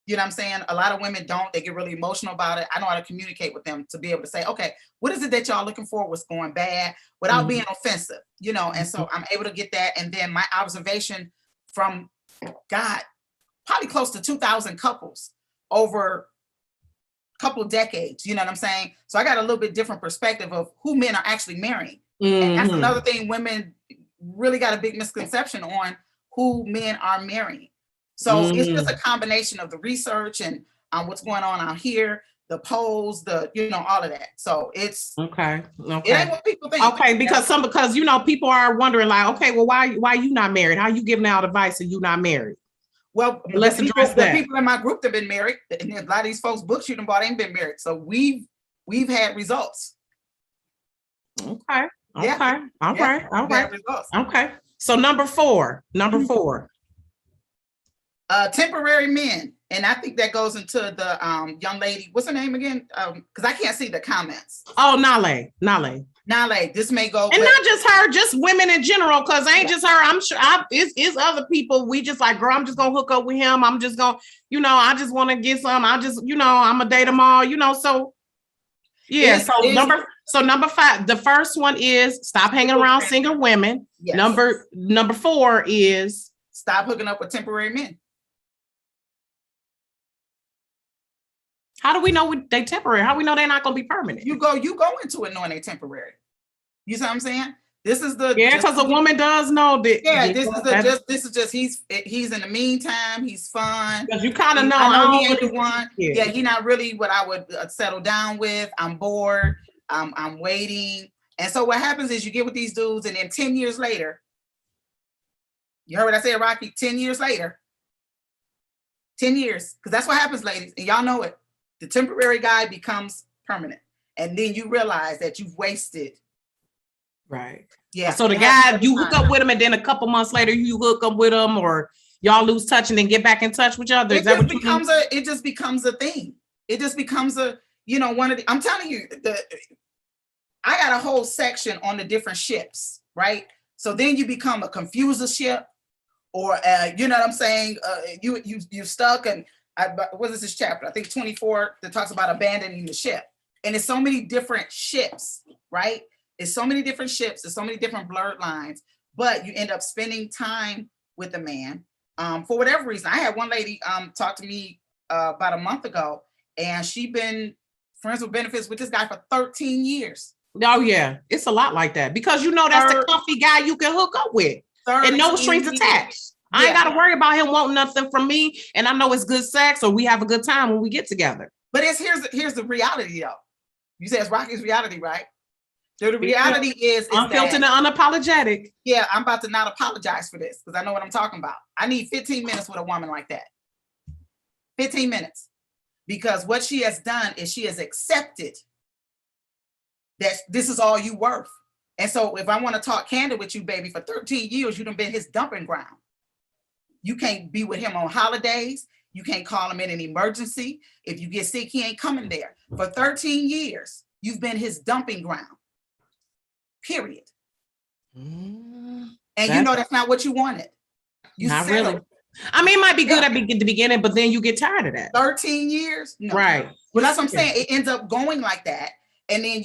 Speaker 1: You know what I'm saying? A lot of women don't. They get really emotional about it. I know how to communicate with them to be able to say, okay, what is it that y'all looking for? What's going bad without being offensive, you know? And so I'm able to get that. And then my observation from probably close to 2,000 couples over a couple decades, you know what I'm saying? So I got a little bit different perspective of who men are actually marrying. And that's another thing women really got a big misconception on who men are marrying. So it's just a combination of the research and what's going on out here, the polls, all of that. So it's
Speaker 2: okay.
Speaker 1: It ain't what people think.
Speaker 2: Okay, because people are wondering like, okay, well, why you not married? How you giving out advice and you not married?
Speaker 1: Well, let's address that. The people in my group that have been married, and a lot of these folks books you done bought ain't been married. So we've had results.
Speaker 2: Okay. Okay. All right. Okay. So number four.
Speaker 1: Temporary men. And I think that goes into the young lady. What's her name again? Because I can't see the comments.
Speaker 2: Oh, Nale.
Speaker 1: This may go.
Speaker 2: And not just her, just women in general, because ain't just her. I'm sure it's other people. We just like, girl, I'm just going to hook up with him. I'm just going to, I just want to get some. I just, I'm going to date them all, so. Yeah. So number 5, the first one is stop hanging around single women. Yes. Number 4 is
Speaker 1: stop hooking up with temporary men.
Speaker 2: How do we know they temporary? How do we know they're not going to be permanent?
Speaker 1: You go into it knowing they temporary. You see what I'm saying? This is
Speaker 2: because a woman does know that.
Speaker 1: Yeah, this is just he's in the meantime, he's fun.
Speaker 2: Because you kind of know.
Speaker 1: I know he ain't the one. Yeah, he not really what I would settle down with. I'm bored. I'm waiting. And so what happens is you get with these dudes, and then 10 years later, you heard what I said, Rocky? 10 years later. 10 years, because that's what happens, ladies, and y'all know it. The temporary guy becomes permanent, and then you realize that you've wasted.
Speaker 2: Right.
Speaker 1: Yeah.
Speaker 2: So the guy, you hook up with him, and then a couple months later, you hook up with him, or y'all lose touch, and then get back in touch with each other.
Speaker 1: It just becomes a thing. It just becomes a, one of the. I'm telling you, I got a whole section on the different ships, right? So then you become a confuser ship, or you know what I'm saying? You stuck, and what is this chapter? I think 24 that talks about abandoning the ship, and it's so many different ships, right? It's so many different ships. There's so many different blurred lines, but you end up spending time with a man for whatever reason. I had one lady talk to me about a month ago, and she'd been friends with benefits with this guy for 13 years.
Speaker 2: Oh yeah, it's a lot like that because that's the comfy guy you can hook up with and no strings attached. I ain't got to worry about him wanting nothing from me, and I know it's good sex or we have a good time when we get together.
Speaker 1: But here's the reality though. You said it's Rocky's reality, right? So the reality is
Speaker 2: unfiltered and unapologetic.
Speaker 1: Yeah, I'm about to not apologize for this because I know what I'm talking about. I need 15 minutes with a woman like that. 15 minutes. Because what she has done is she has accepted that this is all you worth. And so if I want to talk candid with you, baby, for 13 years, you've been his dumping ground. You can't be with him on holidays. You can't call him in an emergency. If you get sick, he ain't coming there. For 13 years, you've been his dumping ground. Period. And you know that's not what you wanted. You
Speaker 2: not really. I mean, it might be good at the beginning, but then you get tired of that.
Speaker 1: 13 years? No. Right. Well, that's what I'm saying. It ends up going like that. And then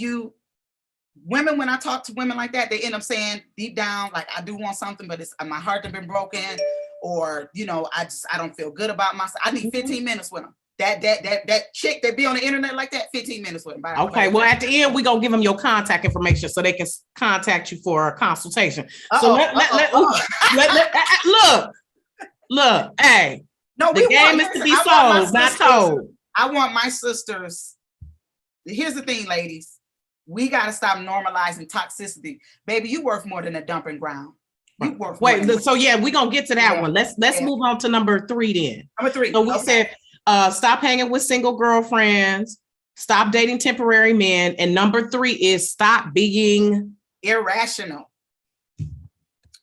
Speaker 1: women, when I talk to women like that, they end up saying deep down, like, I do want something, but my heart has been broken. Or, I don't feel good about myself. I need 15 minutes with them. That chick that be on the internet like that, 15 minutes with them.
Speaker 2: Okay, well, at the end, we're going to give them your contact information so they can contact you for a consultation. Look, hey, no, the game is to be sold, not told.
Speaker 1: I want my sisters. Here's the thing, ladies. We got to stop normalizing toxicity. Baby, you worth more than a dumping ground. You worth
Speaker 2: Wait, so yeah, we're going to get to that one. Let's move on to number 3 then.
Speaker 1: Number 3.
Speaker 2: So we said, stop hanging with single girlfriends, stop dating temporary men. And number 3 is stop being
Speaker 1: irrational.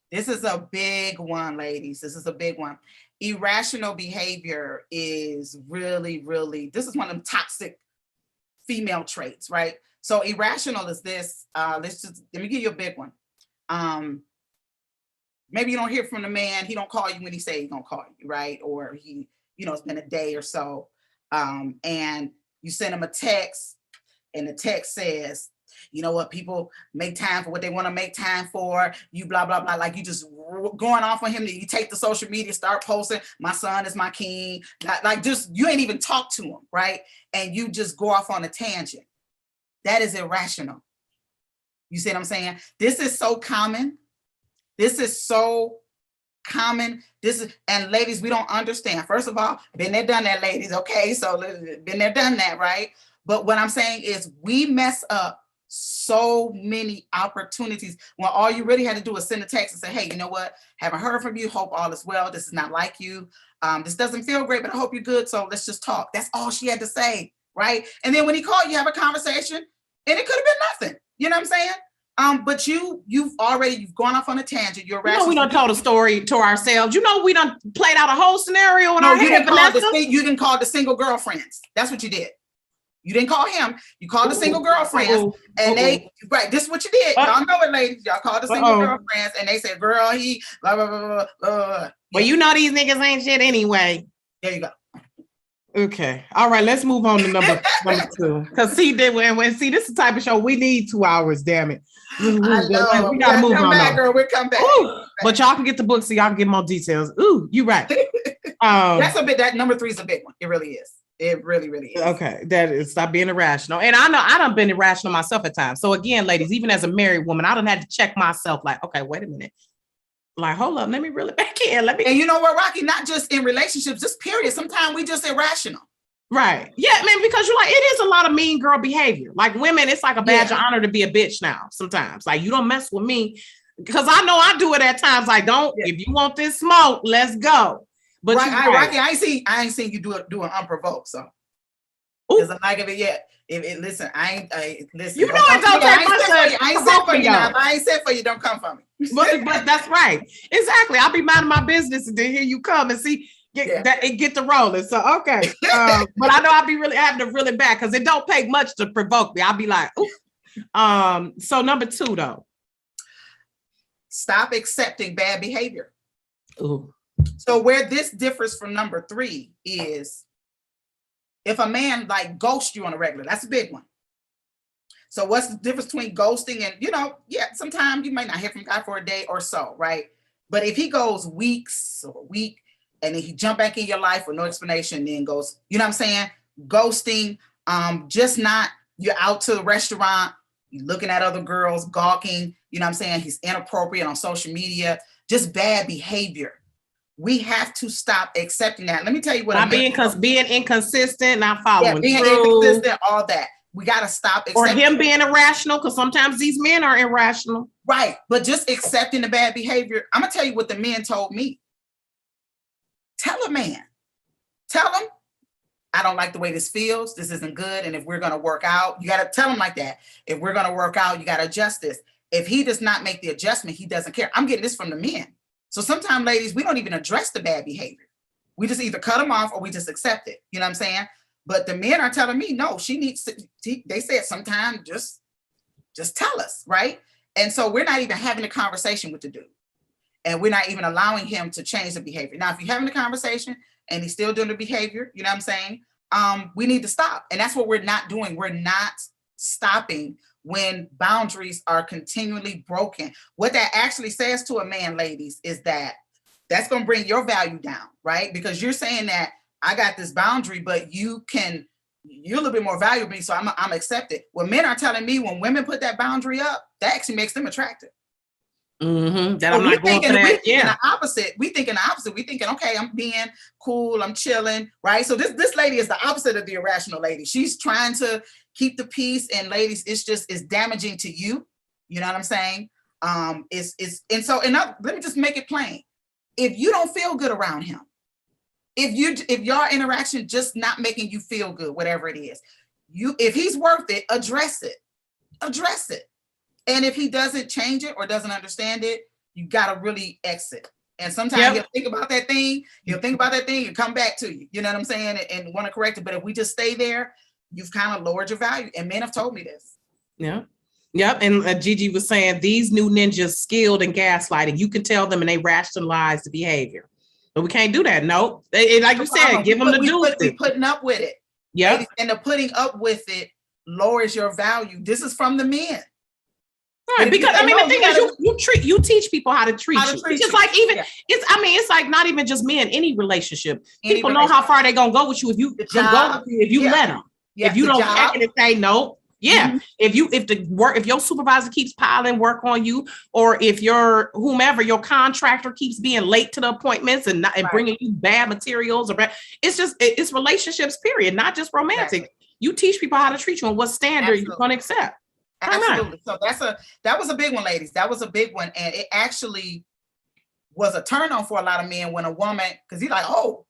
Speaker 1: This is a big one, ladies. This is a big one. Irrational behavior is really, really, this is one of them toxic female traits, right? So irrational is this, let me give you a big one. Maybe you don't hear from the man. He don't call you when he say he's gonna call you, right? Or he, it's been a day or so. And you send him a text and the text says, you know what, people make time for what they want to make time for, you blah, blah, blah. Like you just going off on him. You take the social media, start posting, my son is my king. Like just, you ain't even talk to him, right? And you just go off on a tangent. That is irrational. You see what I'm saying? This is so common. This is so common. And ladies, we don't understand. First of all, been there, done that, ladies. Okay. So been there, done that, right? But what I'm saying is we mess up so many opportunities when all you really had to do is send a text and say, hey, you know what? Haven't heard from you. Hope all is well. This is not like you. This doesn't feel great, but I hope you're good. So let's just talk. That's all she had to say. Right. And then when he called, you have a conversation and it could have been nothing. You know what I'm saying? But you've gone off on a tangent. You're
Speaker 2: we done told a story to ourselves. We done played out a whole scenario in our head.
Speaker 1: You didn't call the single girlfriends. That's what you did. You didn't call him. You called the single girlfriends, and this is what you did. Y'all know it, ladies. Y'all called the single girlfriends, and they said, "Girl, he blah blah blah blah." blah.
Speaker 2: Well, these niggas ain't shit anyway.
Speaker 1: There you go.
Speaker 2: Okay. All right. Let's move on to number 2. Because see, this is the type of show we need 2 hours. Damn it.
Speaker 1: I know. We gotta move on. Back, girl. We'll come back.
Speaker 2: But y'all can get the book so y'all can get more details. Ooh, you right.
Speaker 1: That number 3 is a big one. It really is. It really, really is.
Speaker 2: Okay. That is stop being irrational. And I know I done been irrational myself at times. So again, ladies, even as a married woman, I done had to check myself like, okay, wait a minute. Like, hold up, let me reel it back in.
Speaker 1: And you know what, Rocky, not just in relationships, just period. Sometimes we just irrational.
Speaker 2: Right. Yeah, man, because it is a lot of mean girl behavior. Like women, it's like a badge of honor to be a bitch now sometimes. Like you don't mess with me. Because I know I do it at times. Like, if you want this smoke, let's go. But
Speaker 1: Rocky, I ain't seen you do it unprovoked. So because I'm not gonna yet. Listen, listen.
Speaker 2: You know I don't take myself.
Speaker 1: I ain't said for you now. If I ain't said for you, don't come for me.
Speaker 2: but that's right. Exactly. I'll be minding my business and then here you come and see get the rolling. So okay. But I know I'll be really having to reel it back because it don't take much to provoke me. I'll be like, ooh. So number 2 though.
Speaker 1: Stop accepting bad behavior.
Speaker 2: Ooh.
Speaker 1: So where this differs from number 3 is if a man like ghosts you on a regular, that's a big one. So what's the difference between ghosting and, sometimes you might not hear from a guy for a day or so, right? But if he goes weeks or a week and then he jump back in your life with no explanation, then goes, you know what I'm saying? Ghosting, Just not, you're out to the restaurant, you're looking at other girls, gawking, you know what I'm saying? He's inappropriate on social media, just bad behavior. We have to stop accepting that. Let me tell you what.
Speaker 2: Not being inconsistent, not following
Speaker 1: being
Speaker 2: through.
Speaker 1: inconsistent, all that. We got to stop.
Speaker 2: Or him being irrational, because sometimes these men are irrational.
Speaker 1: Right. But just accepting the bad behavior. I'm going to tell you what the men told me. Tell a man. Tell him, I don't like the way this feels. This isn't good. And if we're going to work out, you got to tell him like that. If we're going to work out, you got to adjust this. If he does not make the adjustment, he doesn't care. I'm getting this from the men. So sometimes, ladies, we don't even address the bad behavior. We just either cut them off or we just accept it. You know what I'm saying? But the men are telling me, no, she needs to, they said sometimes just tell us, right? And so we're not even having a conversation with the dude. And we're not even allowing him to change the behavior. Now, if you're having a conversation and he's still doing the behavior, you know what I'm saying? We need to stop. And that's what we're not doing. We're not stopping when boundaries are continually broken. What that actually says to a man, ladies, is that that's going to bring your value down, right? Because you're saying that I got this boundary, but you're a little bit more valuable to me, so I'm accepted. What men are telling me, when women put that boundary up, that actually makes them attractive.
Speaker 2: Mm-hmm. That I'm not going for that.
Speaker 1: We thinking the opposite. We thinking, okay, I'm being cool, I'm chilling, right? So this lady is the opposite of the irrational lady. She's trying to keep the peace, and ladies, it's damaging to you. You know what I'm saying? Let me just make it plain. If you don't feel good around him, if your interaction just not making you feel good, whatever it is, if he's worth it, address it. And if he doesn't change it or doesn't understand it, you got to really exit. And sometimes he'll think about that thing and come back to you. You know what I'm saying? And want to correct it. But if we just stay there, you've kind of lowered your value. And men have told me this.
Speaker 2: Yeah. Yep. And Gigi was saying these new ninjas skilled in gaslighting. You can tell them and they rationalize the behavior. But we can't do that. No. Like you said, give them the dues.
Speaker 1: We're putting up with it.
Speaker 2: Yeah.
Speaker 1: And the putting up with it lowers your value. This is from the men.
Speaker 2: Right, because the thing is, you teach people how to treat you. It's just like it's like not even just men. Any relationship, people know how far they're gonna go with you if you let them. Yeah. If you don't check it and say no, yeah. Mm-hmm. If your supervisor keeps piling work on you, or if your contractor keeps being late to the appointments and bringing you bad materials, it's relationships. Period, not just romantic. Exactly. You teach people how to treat you and what standard you're gonna accept.
Speaker 1: Absolutely. So that was a big one, ladies. That was a big one. And it actually was a turn on for a lot of men when a woman, because he's like, oh,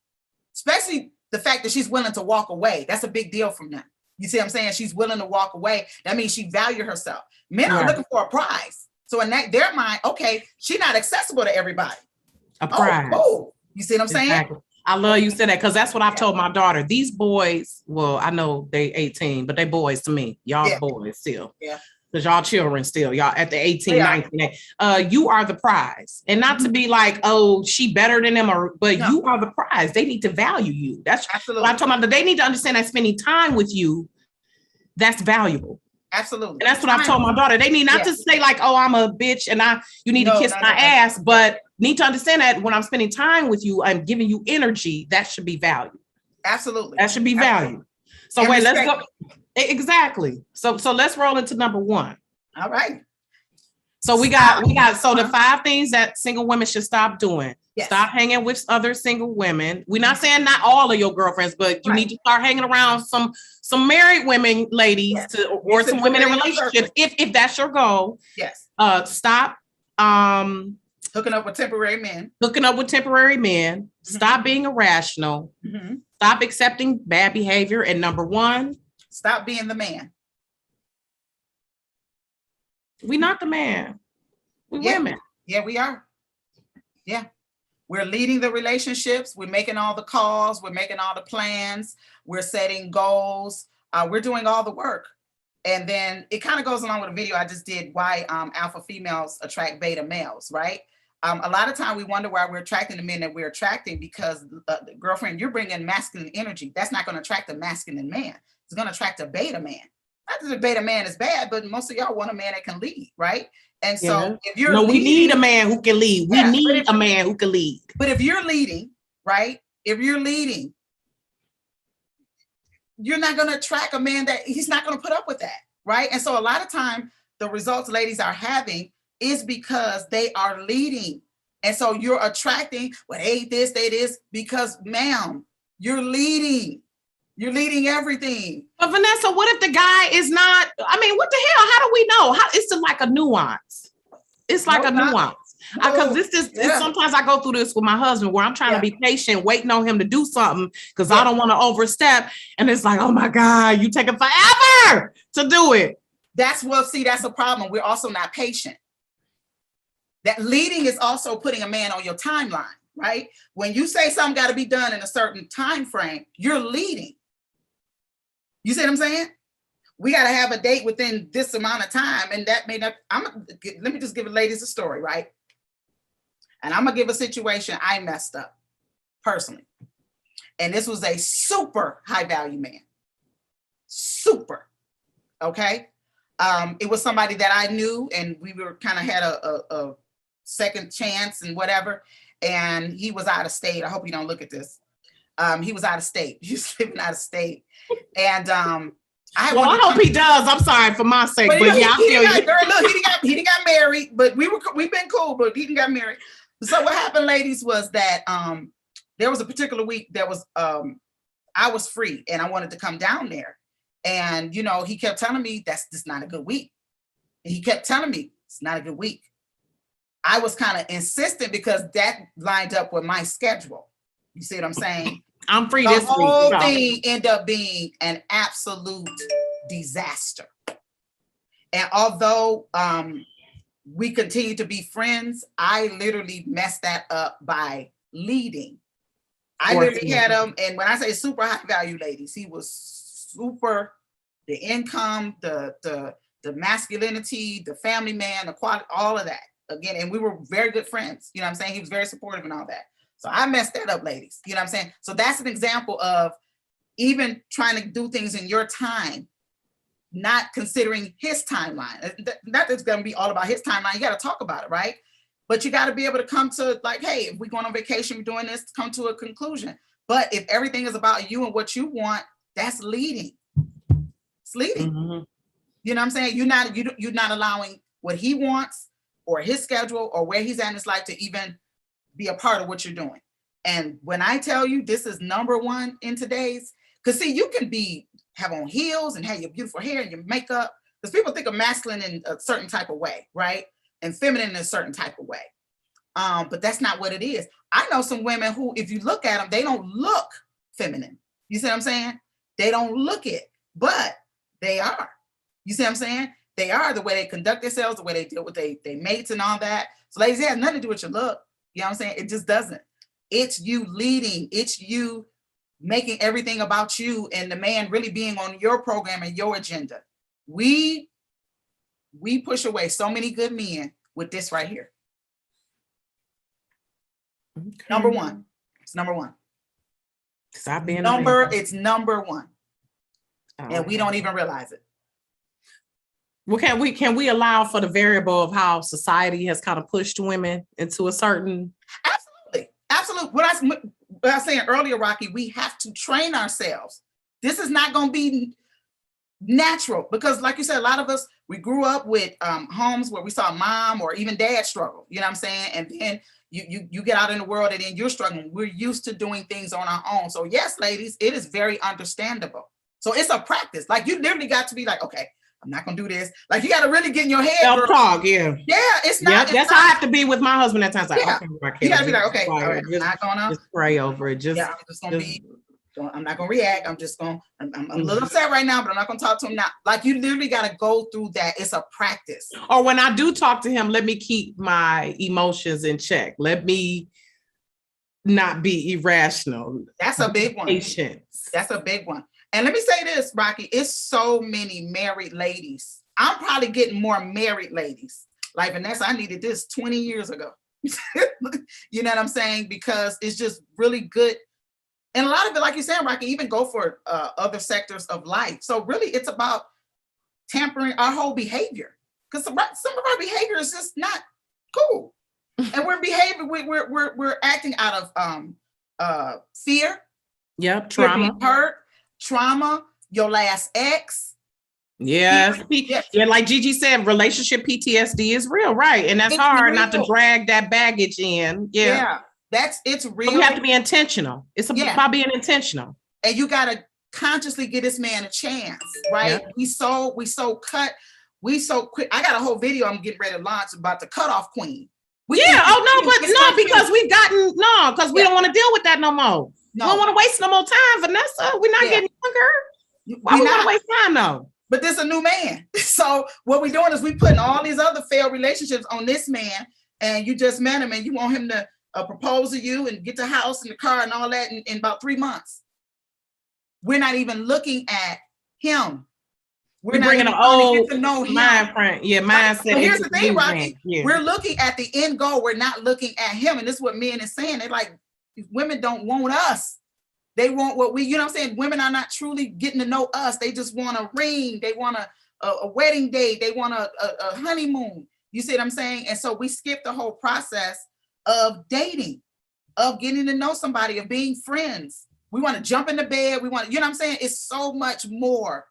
Speaker 1: especially the fact that she's willing to walk away. That's a big deal from them. You see what I'm saying? She's willing to walk away. That means she values herself. Men are looking for a prize. So in their mind, okay, she's not accessible to everybody.
Speaker 2: A prize.
Speaker 1: Oh, you see what I'm saying?
Speaker 2: Exactly. I love you said that, because that's what I've told my daughter. These boys, well, I know they 18, but they boys to me. Y'all boys still. Yeah. Because y'all children still. Y'all at the 18, 19. You are the prize. And not to be like, oh, she better than them, but you are the prize. They need to value you. That's absolutely what I'm talking about. They need to understand that spending time with you, that's valuable.
Speaker 1: Absolutely.
Speaker 2: And that's what I've told my daughter. They need not to say like, oh, I'm a bitch and you need to kiss my ass, but need to understand that when I'm spending time with you, I'm giving you energy. That should be valued.
Speaker 1: Absolutely.
Speaker 2: That should be valued. So and let's go. Exactly. So let's roll into number one.
Speaker 1: All right.
Speaker 2: So we got the 5 things that single women should stop doing. Yes. Stop hanging with other single women. We're not saying not all of your girlfriends, but you need to start hanging around some married women, ladies, or some women in relationships, if that's your goal.
Speaker 1: Yes.
Speaker 2: Stop
Speaker 1: hooking up with temporary men.
Speaker 2: Mm-hmm. Stop being irrational. Mm-hmm. Stop accepting bad behavior. And number 1,
Speaker 1: stop being the man.
Speaker 2: We're not the man. We're women.
Speaker 1: Yeah, we are. Yeah. We're leading the relationships. We're making all the calls. We're making all the plans. We're setting goals. We're doing all the work. And then it kind of goes along with a video I just did, why alpha females attract beta males, right? A lot of time we wonder why we're attracting the men that we're attracting, because girlfriend, you're bringing masculine energy. That's not going to attract a masculine man. It's going to attract a beta man. Not that the beta man is bad, but most of y'all want a man that can lead, right? And so if you're
Speaker 2: we need a man who can lead. We need a man who can lead.
Speaker 1: But if you're leading, right? If you're leading, you're not going to attract a man that he's not going to put up with that, right? And so a lot of time, the results ladies are having is because they are leading. And so you're attracting, well, they this, they this, because ma'am, you're leading. You're leading everything.
Speaker 2: But Vanessa, what if the guy is not, I mean, what the hell? How do we know? It's like a nuance. It's like a nuance. Because sometimes I go through this with my husband where I'm trying to be patient, waiting on him to do something because I don't want to overstep. And it's like, oh my God, you taking forever to do it.
Speaker 1: That's a problem. We're also not patient. That leading is also putting a man on your timeline, right? When you say something got to be done in a certain time frame, you're leading. You see what I'm saying? We got to have a date within this amount of time. And that may not, let me just give the ladies a story, right? And I'm going to give a situation I messed up personally. And this was a super high value man. Super. Okay. It was somebody that I knew and we were kind of had a second chance and whatever. And he was out of state. I hope you don't look at this. He was out of state. He was living out of state. And I
Speaker 2: hope he does. I'm sorry for my sake. But yeah, I feel you.
Speaker 1: He didn't got married, but we've been cool, but he didn't got married. So what happened, ladies, was that there was a particular week that was I was free and I wanted to come down there. And you know, he kept telling me that's just not a good week. And he kept telling me it's not a good week. I was kind of insistent because that lined up with my schedule. You see what I'm saying?
Speaker 2: I'm free this week.
Speaker 1: The whole thing ended up being an absolute disaster. And although we continue to be friends, I literally messed that up by leading. I literally had him, and when I say super high value ladies, he was super, the income, the masculinity, the family man, the quality, all of that. Again, and we were very good friends. You know what I'm saying? He was very supportive and all that. So I messed that up, ladies. You know what I'm saying? So that's an example of even trying to do things in your time, not considering his timeline. Not that it's going to be all about his timeline. You got to talk about it, right? But you got to be able to come to like, hey, if we're going on vacation, we're doing this, come to a conclusion. But if everything is about you and what you want, that's leading. It's leading. Mm-hmm. You know what I'm saying? You're not allowing what he wants or his schedule or where he's at in his life to even be a part of what you're doing. And when I tell you this is number one in today's, because see, you can have on heels and have your beautiful hair and your makeup, because people think of masculine in a certain type of way, right? And feminine in a certain type of way. But that's not what it is. I know some women who, if you look at them, they don't look feminine. You see what I'm saying? They don't look it, but they are. You see what I'm saying? They are, the way they conduct themselves, the way they deal with their mates and all that. So ladies, it has nothing to do with your look. You know what I'm saying? It just doesn't. It's you leading. It's you making everything about you and the man really being on your program and your agenda. We push away so many good men with this right here. Okay. Number one. It's number one.
Speaker 2: Stop being
Speaker 1: it's number one. And we don't even realize it.
Speaker 2: Well, can we allow for the variable of how society has kind of pushed women into a certain?
Speaker 1: Absolutely. What I was saying earlier, Rocky, we have to train ourselves. This is not going to be natural because, like you said, a lot of us, we grew up with homes where we saw mom or even dad struggle. You know what I'm saying? And then you get out in the world and then you're struggling. We're used to doing things on our own. So yes, ladies, it is very understandable. So it's a practice. Like you literally got to be like, okay, I'm not gonna do this. Like you got to really get in your head.
Speaker 2: Self-talk, yeah.
Speaker 1: Yeah, it's not.
Speaker 2: That's how I have to be with my husband at times. Like,
Speaker 1: yeah.
Speaker 2: Okay,
Speaker 1: you got to be like, okay, all right, I'm not gonna
Speaker 2: just pray over it.
Speaker 1: I'm just gonna I'm not gonna react. I'm a little upset right now, but I'm not gonna talk to him now. Like you literally got to go through that. It's a practice.
Speaker 2: Or when I do talk to him, let me keep my emotions in check. Let me not be irrational.
Speaker 1: That's a big one.
Speaker 2: Patience.
Speaker 1: That's a big one. And let me say this, Rocky, it's so many married ladies. I'm probably getting more married ladies. Like Vanessa, I needed this 20 years ago. You know what I'm saying? Because it's just really good. And a lot of it, like you said, Rocky, even go for other sectors of life. So really it's about tampering our whole behavior. Because some of our behavior is just not cool. And we're acting out of fear.
Speaker 2: Yep, trauma.
Speaker 1: Hurt. trauma, your last ex.
Speaker 2: Yes. Yeah, like Gigi said, relationship PTSD is real, right? And that's hard not to drag that baggage in. Yeah.
Speaker 1: It's real.
Speaker 2: So we have to be intentional. It's about being intentional.
Speaker 1: And you gotta consciously give this man a chance, right? Yeah. We so quick. I got a whole video I'm getting ready to launch about the cutoff queen.
Speaker 2: Because we don't want to deal with that no more. No. We don't want to waste no more time, Vanessa. We're not getting younger. Why we want to waste time though?
Speaker 1: But this is a new man. So what we're doing is we putting all these other failed relationships on this man, and you just met him and you want him to propose to you and get the house and the car and all that in about 3 months. We're not even looking at him.
Speaker 2: We're bringing an old mindset.
Speaker 1: But here's the thing, Rocky. Yeah. We're looking at the end goal. We're not looking at him. And this is what men is saying. They're like, women don't want us. They want what we, you know what I'm saying? Women are not truly getting to know us. They just want a ring. They want a wedding date. They want a honeymoon. You see what I'm saying? And so we skip the whole process of dating, of getting to know somebody, of being friends. We want to jump in the bed. We want, you know what I'm saying? It's so much more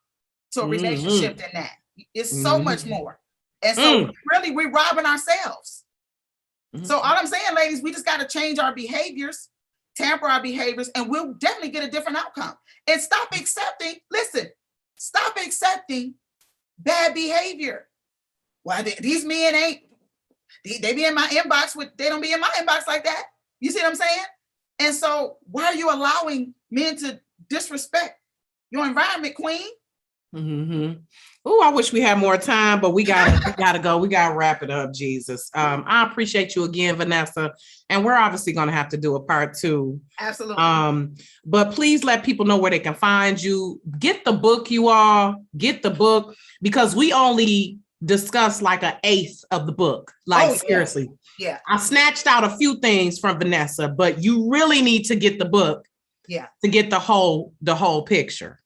Speaker 1: to a relationship than that. It's so much more. And so really we're robbing ourselves. So all I'm saying, ladies, we just got to change our behaviors, tamper our behaviors, and we'll definitely get a different outcome. And stop accepting bad behavior. Well, these men they be in my inbox they don't be in my inbox like that. You see what I'm saying? And so why are you allowing men to disrespect your environment, queen?
Speaker 2: Oh, I wish we had more time, but we gotta go. We gotta wrap it up, Jesus. I appreciate you again, Vanessa. And we're obviously gonna have to do a part 2.
Speaker 1: Absolutely.
Speaker 2: But please let people know where they can find you. Get the book, you all. Get the book, because we only discussed like 1/8 of the book. Seriously.
Speaker 1: Yeah.
Speaker 2: I snatched out a few things from Vanessa, but you really need to get the book.
Speaker 1: Yeah.
Speaker 2: To get the whole picture.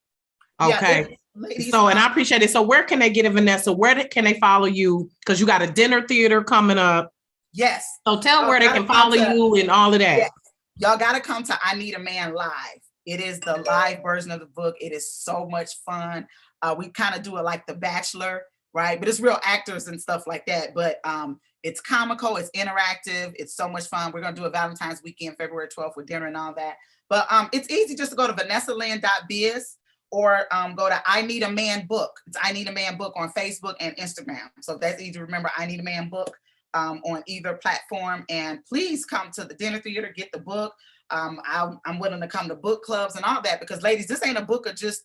Speaker 2: Okay. Yeah, ladies, and I appreciate it. So where can they get it, Vanessa? Where can they follow you? Because you got a dinner theater coming up.
Speaker 1: Yes.
Speaker 2: So tell where they can follow you and all of that.
Speaker 1: Yes. Y'all got to come to I Need a Man Live. It is the live version of the book. It is so much fun. We kind of do it like The Bachelor, right? But it's real actors and stuff like that. But it's comical. It's interactive. It's so much fun. We're going to do a Valentine's weekend, February 12th with dinner and all that. But it's easy just to go to VanessaLynn.biz. Or go to I Need a Man Book. It's I Need a Man Book on Facebook and Instagram. So that's easy to remember. I Need a Man Book on either platform. And please come to the dinner theater, get the book. I'm willing to come to book clubs and all that, because ladies, this ain't a book of just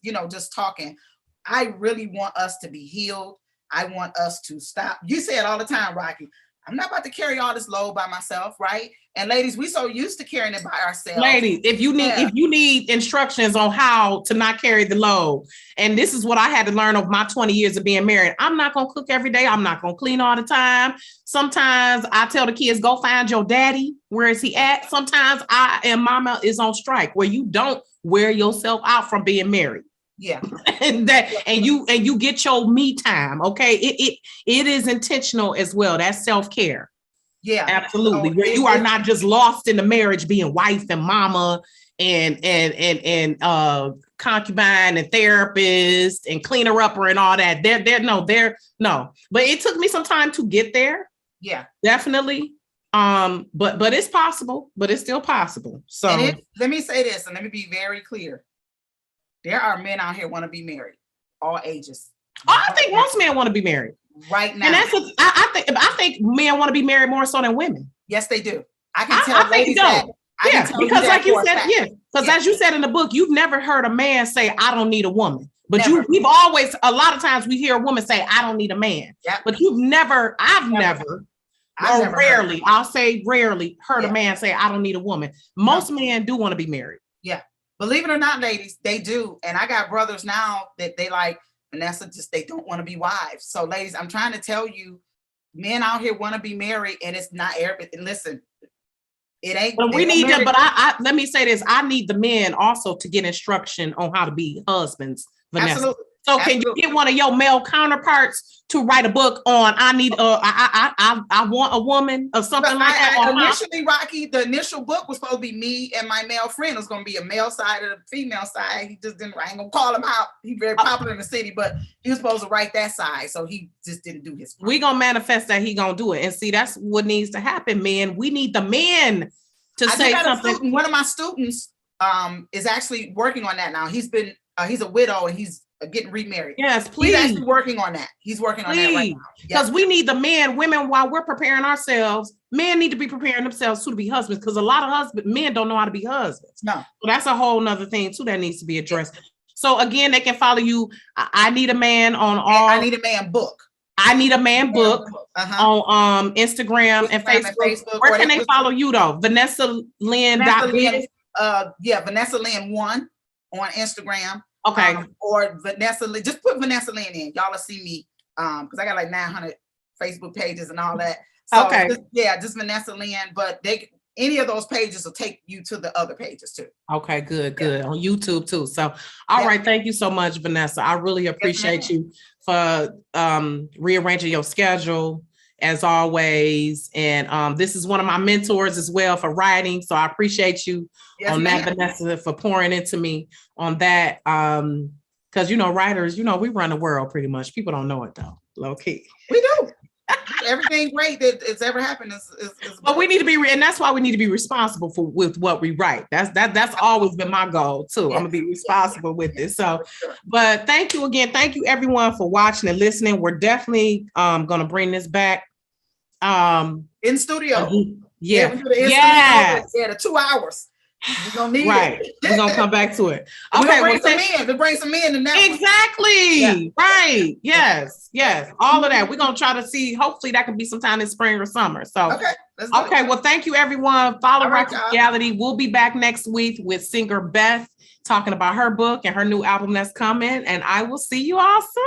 Speaker 1: talking. I really want us to be healed. I want us to stop. You say it all the time, Rocky. I'm not about to carry all this load by myself, right? And ladies, we so used to carrying it by ourselves.
Speaker 2: Ladies, if you need instructions on how to not carry the load, and this is what I had to learn over my 20 years of being married. I'm not gonna cook every day. I'm not gonna clean all the time. Sometimes I tell the kids, go find your daddy. Where is he at? Sometimes mama is on strike, where you don't wear yourself out from being married.
Speaker 1: Yeah.
Speaker 2: and you get your me time. Okay. It is intentional as well. That's self-care.
Speaker 1: Yeah,
Speaker 2: absolutely. Where you are not just lost in the marriage, being wife and mama and concubine and therapist and cleaner upper and all that. No. But it took me some time to get there.
Speaker 1: Yeah,
Speaker 2: definitely. But it's possible. But it's still possible. So
Speaker 1: let me say this, and let me be very clear. There are men out here want to be married, all ages.
Speaker 2: I think most men want to be married
Speaker 1: right now.
Speaker 2: And that's I think men want to be married more so than women.
Speaker 1: Yes, they do. I can tell ladies that.
Speaker 2: Because like you said, because as you said in the book, you've never heard a man say, I don't need a woman. But we've always, a lot of times we hear a woman say, I don't need a man. Yep. But I've never rarely heard a man say, I don't need a woman. Most men do want to be married.
Speaker 1: Yeah. Believe it or not, ladies, they do. And I got brothers now that they like, Vanessa, they don't want to be wives. So ladies, I'm trying to tell you, men out here want to be married, and it's not everything. Listen, it ain't.
Speaker 2: But we need to, but I let me say this. I need the men also to get instruction on how to be husbands, Vanessa.
Speaker 1: Absolutely.
Speaker 2: So can you get one of your male counterparts to write a book on I want a woman or something like that?
Speaker 1: Initially, Rocky, the initial book was supposed to be me and my male friend. It was going to be a male side and a female side. He just didn't. I ain't gonna call him out. He's very popular in the city, but he was supposed to write that side, so he just didn't do his part.
Speaker 2: We gonna manifest that he gonna do it, and see, that's what needs to happen, man. We need the men to say something.
Speaker 1: One of my students is actually working on that now. He's a widow and he's getting remarried.
Speaker 2: Yes, please.
Speaker 1: He's actually working on that. He's working on that right now.
Speaker 2: Because we need the men, women, while we're preparing ourselves, men need to be preparing themselves too to be husbands, because a lot of men don't know how to be husbands.
Speaker 1: No.
Speaker 2: So that's a whole nother thing too that needs to be addressed. So again, they can follow you. I Need a Man on all.
Speaker 1: I Need a Man book.
Speaker 2: I Need a Man book on Instagram and Facebook. Where can they follow you though? Vanessa Lynn.
Speaker 1: Vanessa Lynn 1 on Instagram.
Speaker 2: Okay.
Speaker 1: Or Vanessa Lynn. Just put Vanessa Lynn in. Y'all will see me because I got like 900 Facebook pages and all that. So
Speaker 2: okay.
Speaker 1: Just Vanessa Lynn. But any of those pages will take you to the other pages too.
Speaker 2: Okay, good. On YouTube too. So, all right. Thank you so much, Vanessa. I really appreciate you for rearranging your schedule as always. And this is one of my mentors as well for writing. So I appreciate you on that, Vanessa, for pouring into me on that. Because, writers, we run the world pretty much. People don't know it though, low key.
Speaker 1: We do. Everything great that's ever happened is
Speaker 2: but we need to be, and that's why we need to be responsible with what we write. That's always been my goal too. I'm gonna be responsible with this. So, but thank you again. Thank you everyone for watching and listening. We're definitely gonna bring this back.
Speaker 1: In studio.
Speaker 2: Yeah.
Speaker 1: The 2 hours. We're gonna need it.
Speaker 2: We're gonna come back to it.
Speaker 1: Okay, bring some men in that.
Speaker 2: Exactly. Yeah. Right. Yes. All of that. We're gonna try to see. Hopefully, that can be sometime in spring or summer. So okay. Well, thank you, everyone. Follow Rocky Reality. We'll be back next week with singer Beth talking about her book and her new album that's coming. And I will see you all soon.